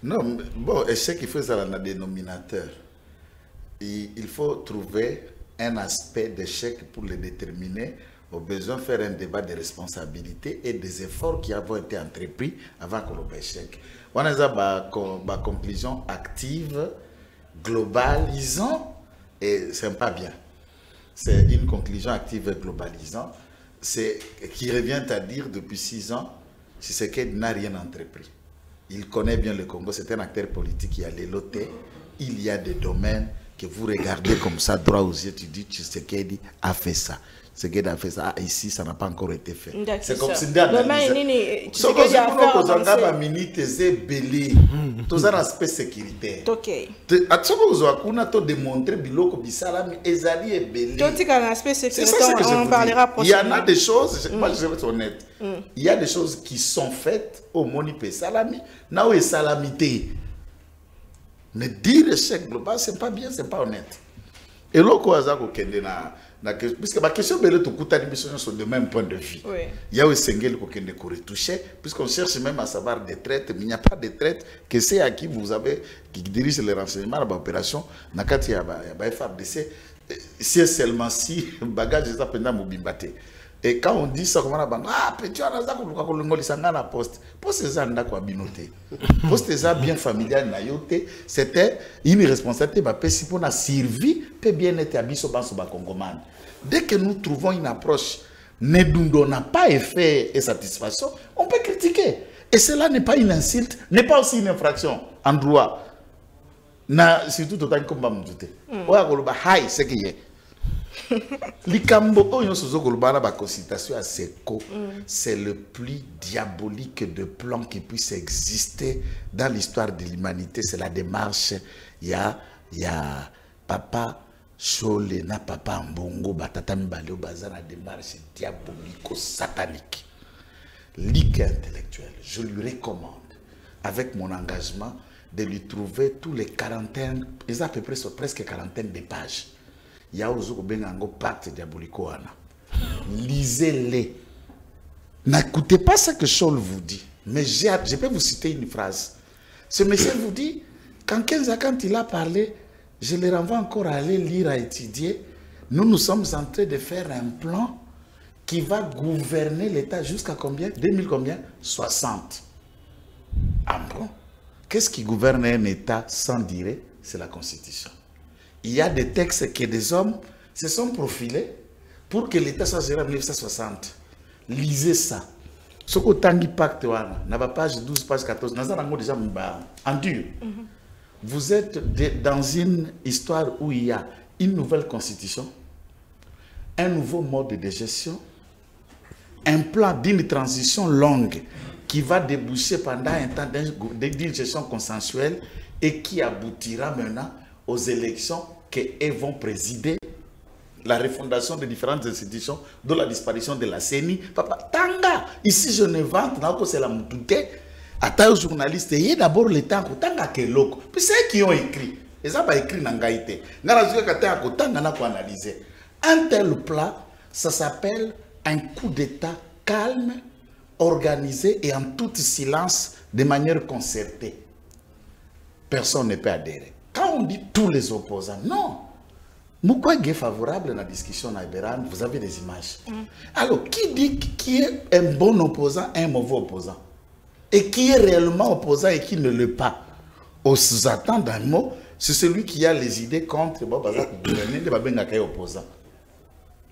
Non, bon, échec, il faut ça dans le dénominateur. Il faut trouver un aspect d'échec pour le déterminer. Au besoin de faire un débat de responsabilité et des efforts qui ont été entrepris avant que l'on échec. On a une conclusion active, globalisant, et c'est pas bien. C'est une conclusion active et globalisant, qui revient à dire depuis 6 ans, Tshisekedi n'a rien entrepris. Il connaît bien le Congo, c'est un acteur politique qui a l'éloté. Il y a des domaines que vous regardez comme ça, droit aux yeux, tu dis Tshisekedi a fait ça. Tshisekedi a fait ça, ici, ça n'a pas encore été fait. C'est comme si d'analyser. Ce que j'ai minute, c'est belé. Tout un aspect sécuritaire. Ok. Démontrer biloko bisalami ezali et belé. Tout un aspect sécuritaire, on parlera prochainement. Il y en a des choses, moi je vais être honnête, il y a des choses qui sont faites au Monipe Salami, na où est salamité. Mais dire échec global, c'est pas bien, c'est pas honnête. Et là, puisque ma question sont de même point de vue. Il y a aussi Sengel qui retouché, puisqu'on cherche même à savoir des traites, mais il n'y a pas de traite, que c'est à qui vous avez, qui dirige les renseignements à l'opération, Nakati y a FARDC, si seulement si, bagage est à peine mobimbate. Et quand on dit ça, comment on dit, ah, petit, on a ça, on a poste. Poste ça, on a quoi binoté. Poste ça, bien familial, nayoté. C'était une responsabilité, si on a servi, peut bien être à biso banso ba congoman. Dès que nous trouvons une approche, ne n'a pas effet et satisfaction, on peut critiquer. Et cela n'est pas une insulte, n'est pas aussi une infraction en droit. Surtout autant comme Bamouté. Ouais, c'est qui est. C'est le plus diabolique de plan qui puisse exister dans l'histoire de l'humanité. C'est la démarche. Il y a Papa Chole, na Papa Mbongo, Batata Mbaleo, la démarche diabolico-satanique. Ligue intellectuelle, je lui recommande, avec mon engagement, de lui trouver tous les quarantaines, ils ont à peu près presque quarantaine de pages. Il y a aussi un pacte diabolico. Lisez-les. N'écoutez pas ce que Scholl vous dit. Mais je peux vous citer une phrase. Ce monsieur vous dit, quand il a parlé, je le renvoie encore à aller lire, à étudier. Nous sommes en train de faire un plan qui va gouverner l'État jusqu'à combien? 2000 combien? 60. Ah bon? Qu'est-ce qui gouverne un État sans dire? C'est la Constitution. Il y a des textes que des hommes se sont profilés pour que l'État soit géré en 1960. Lisez ça. Ce que Tanguy Pacte, na page 12, page 14, déjà en dur. Vous êtes dans une histoire où il y a une nouvelle constitution, un nouveau mode de gestion, un plan d'une transition longue qui va déboucher pendant un temps d'une gestion consensuelle et qui aboutira maintenant aux élections qui vont présider la refondation de différentes institutions, dont la disparition de la CENI. Papa, Tanga, ici je ne vante, c'est la moutouté. Attends aux journalistes, ayez d'abord le temps, Tanga qui est loco. Puis c'est eux qui ont écrit. Et ça va écrit dans Gaïté. Un tel plat, ça s'appelle un coup d'État calme, organisé et en tout silence, de manière concertée. Personne ne peut adhérer. Quand on dit tous les opposants, non. Pourquoi est favorable à la discussion à Iberan? Vous avez des images. Alors, qui dit qui est un bon opposant, un mauvais opposant? et qui est réellement opposant et qui ne l'est pas. On s'attend d'un mot, c'est celui qui a les idées contre bon, opposant.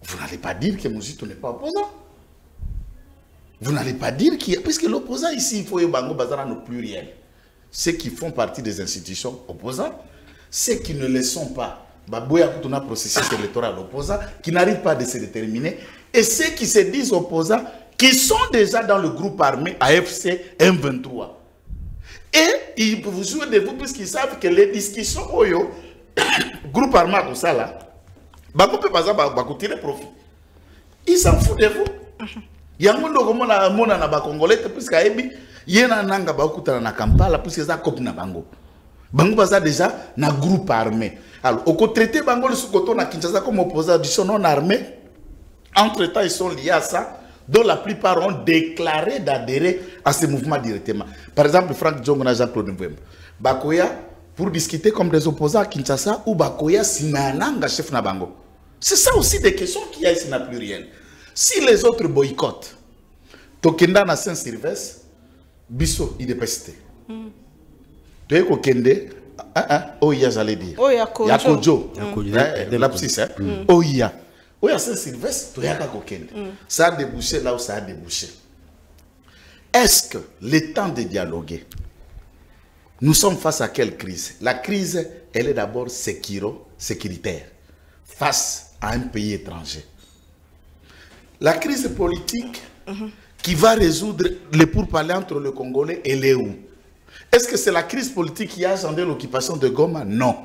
Vous n'allez pas dire que Mouzito n'est pas opposant. Vous n'allez pas dire qu'il y a... Puisque l'opposant ici, il faut y avoir un pluriel. Ceux qui font partie des institutions opposantes, ceux qui ne le sont pas, on a un processus électoral opposant, qui n'arrivent pas à se déterminer, et ceux qui se disent opposants, qui sont déjà dans le groupe armé AFC M23. Et ils vous jouent de vous puisqu'ils savent que les discussions au groupe armé tout ça là, on peut pas tirer profit. Ils s'en foutent de vous. Il y a un monde na Congolais puisque il y a un nanga na Kampala puisque ça copie na bango. Bango baza déjà na groupe armé. Alors au traité bango le sous-coton na Kinshasa comme opposant du son non armé. Entre-temps ils sont liés à ça, dont la plupart ont déclaré d'adhérer à ce mouvement directement. Par exemple, Franck Djongo et Jean-Claude Mbembe. Bakoya, pour discuter comme des opposants à Kinshasa, ou Bakoya, Sinananga, chef Nabango. C'est ça aussi des questions qu'il y a ici dans le pluriel. Si les autres boycottent, Tokenda na Saint-Sylvestre, Bisso, il est pesté. Tu es Kokende, oh, j'allais dire. Oh, Yakojo. Lapsis, hein. Oh, ya. Oui, à Saint-Sylvestre, ça a débouché là où ça a débouché. Est-ce que le temps de dialoguer, nous sommes face à quelle crise? La crise, elle est d'abord sécuritaire, face à un pays étranger. La crise politique qui va résoudre les pourparlers entre le Congolais et les où? Est-ce que c'est la crise politique qui a engendré l'occupation de Goma? Non.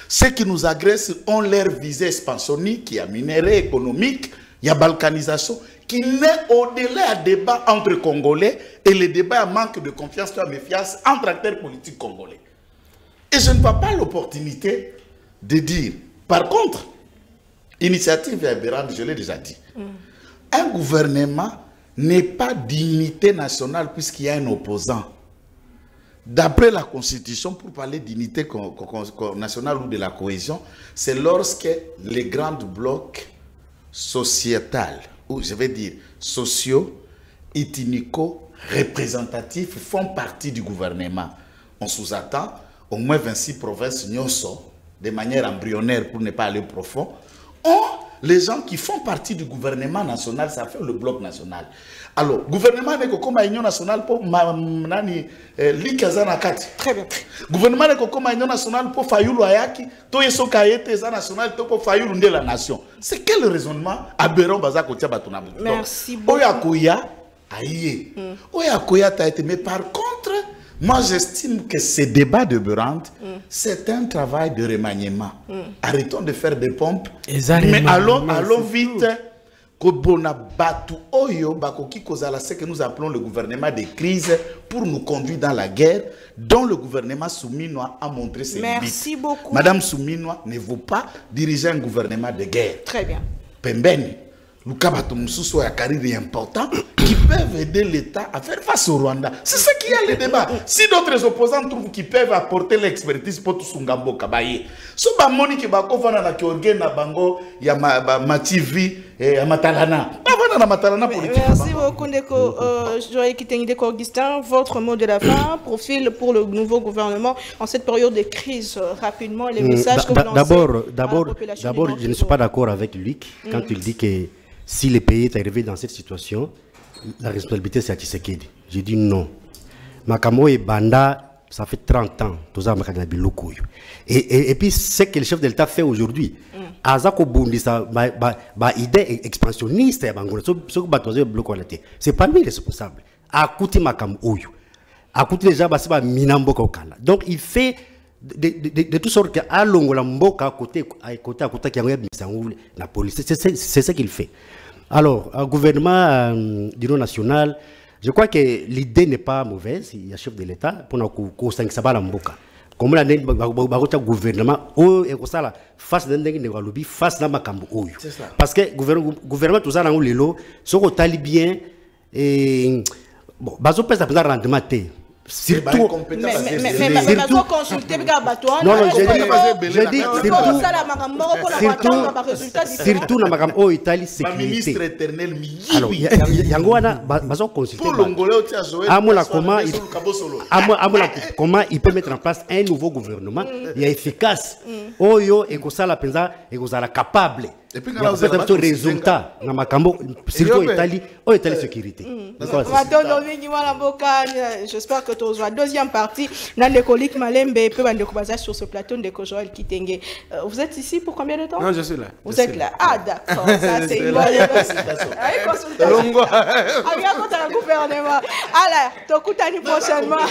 Ceux qui nous agressent ont leur visée expansionniste, il y a minerai économique, il y a balkanisation, qui n'est au-delà à débat entre Congolais et le débat à manque de confiance et à méfiance entre acteurs politiques congolais. Et je ne vois pas l'opportunité de dire, par contre, initiative aberrante, je l'ai déjà dit, un gouvernement n'est pas dignité nationale puisqu'il y a un opposant. D'après la Constitution, pour parler d'unité nationale ou de la cohésion, c'est lorsque les grands blocs sociétals, ou je vais dire sociaux, ethnico-représentatifs, font partie du gouvernement. On sous-attend au moins 26 provinces nyonso, de manière embryonnaire pour ne pas aller profond, ont les gens qui font partie du gouvernement national, ça fait le bloc national. Alors, gouvernement n'est que comme union nationale pour l'Ikazanakati. Très bien. Gouvernement n'est que comme union nationale pour Fayulu Ayaki, Toyeso Kayete national pour Fayulu de la nation. C'est quel raisonnement aberrant baza kotia batunabu? Merci beaucoup. Oyakoya aïe. Oyakoya ta été, mais par contre, moi j'estime que ce débat de Berante, c'est un travail de remaniement. Arrêtons de faire des pompes, mais allons vite. C'est que nous appelons le gouvernement de crise pour nous conduire dans la guerre, dont le gouvernement Souminois a montré ses limites. Merci beaucoup. Madame Souminois ne veut pas diriger un gouvernement de guerre. Très bien. Pembeni, Lukabato Moussousso a carrière important qui peuvent aider l'État à faire face au Rwanda. C'est ça qui a le débat. Si d'autres opposants trouvent qu'ils peuvent apporter l'expertise pour tout Sungambo Kabaye, so ba Monique Bakovana na Kiorge na Bango ya Mativi et Matalana. Merci beaucoup, Ndeko Joël Kitengideko Augustin. Votre mot de la fin, profil pour le nouveau gouvernement en cette période de crise. Rapidement, les messages que vous lancez. D'abord, je ne suis pas d'accord avec lui quand il dit que si le pays est arrivé dans cette situation, la responsabilité c'est à Tshisekedi. J'ai dit non. Makamo et Banda, ça fait 30 ans. Et puis, ce que le chef de l'État fait aujourd'hui, Azako Bundi, ça, idée expansionniste, c'est pas lui le responsable. Akuti Makam Oyo. Akuti les gens, c'est Minambo Kokala. Donc, il fait de toutes sortes qu'à Longola Mboka, à côté, qui a la police. C'est ce qu'il fait. Alors, un gouvernement d'union nationale, je crois que l'idée n'est pas mauvaise. Il y a chef de l'État pour nous conseiller ça va l'emboka. Comme la gouvernement face face na makambo oyo. Parce que gouvernement tout ça dans le lot, ce qu'on talibien et bon, bazo pèse à rendement té. Surtout. Mais consulter non, je dis surtout dans ma oh Italie sécurité. Alors yango wana bazo consulter. Comment il peut mettre en place un nouveau gouvernement il est efficace. Oyo et kosala penza et kosala capable. Et puis quand vous avez résultat dans ma cambo surtout Italie sécurité. J'espère que tu as deuxième partie dans l'écolique Malembe et peu de basé sur ce plateau de Joël Kitenge. Vous êtes ici pour combien de temps? Non, je suis là. Vous êtes là. Ah d'accord, ça c'est une bonne consultation. Avec un gouvernement. Alors, tu écoutes prochainement.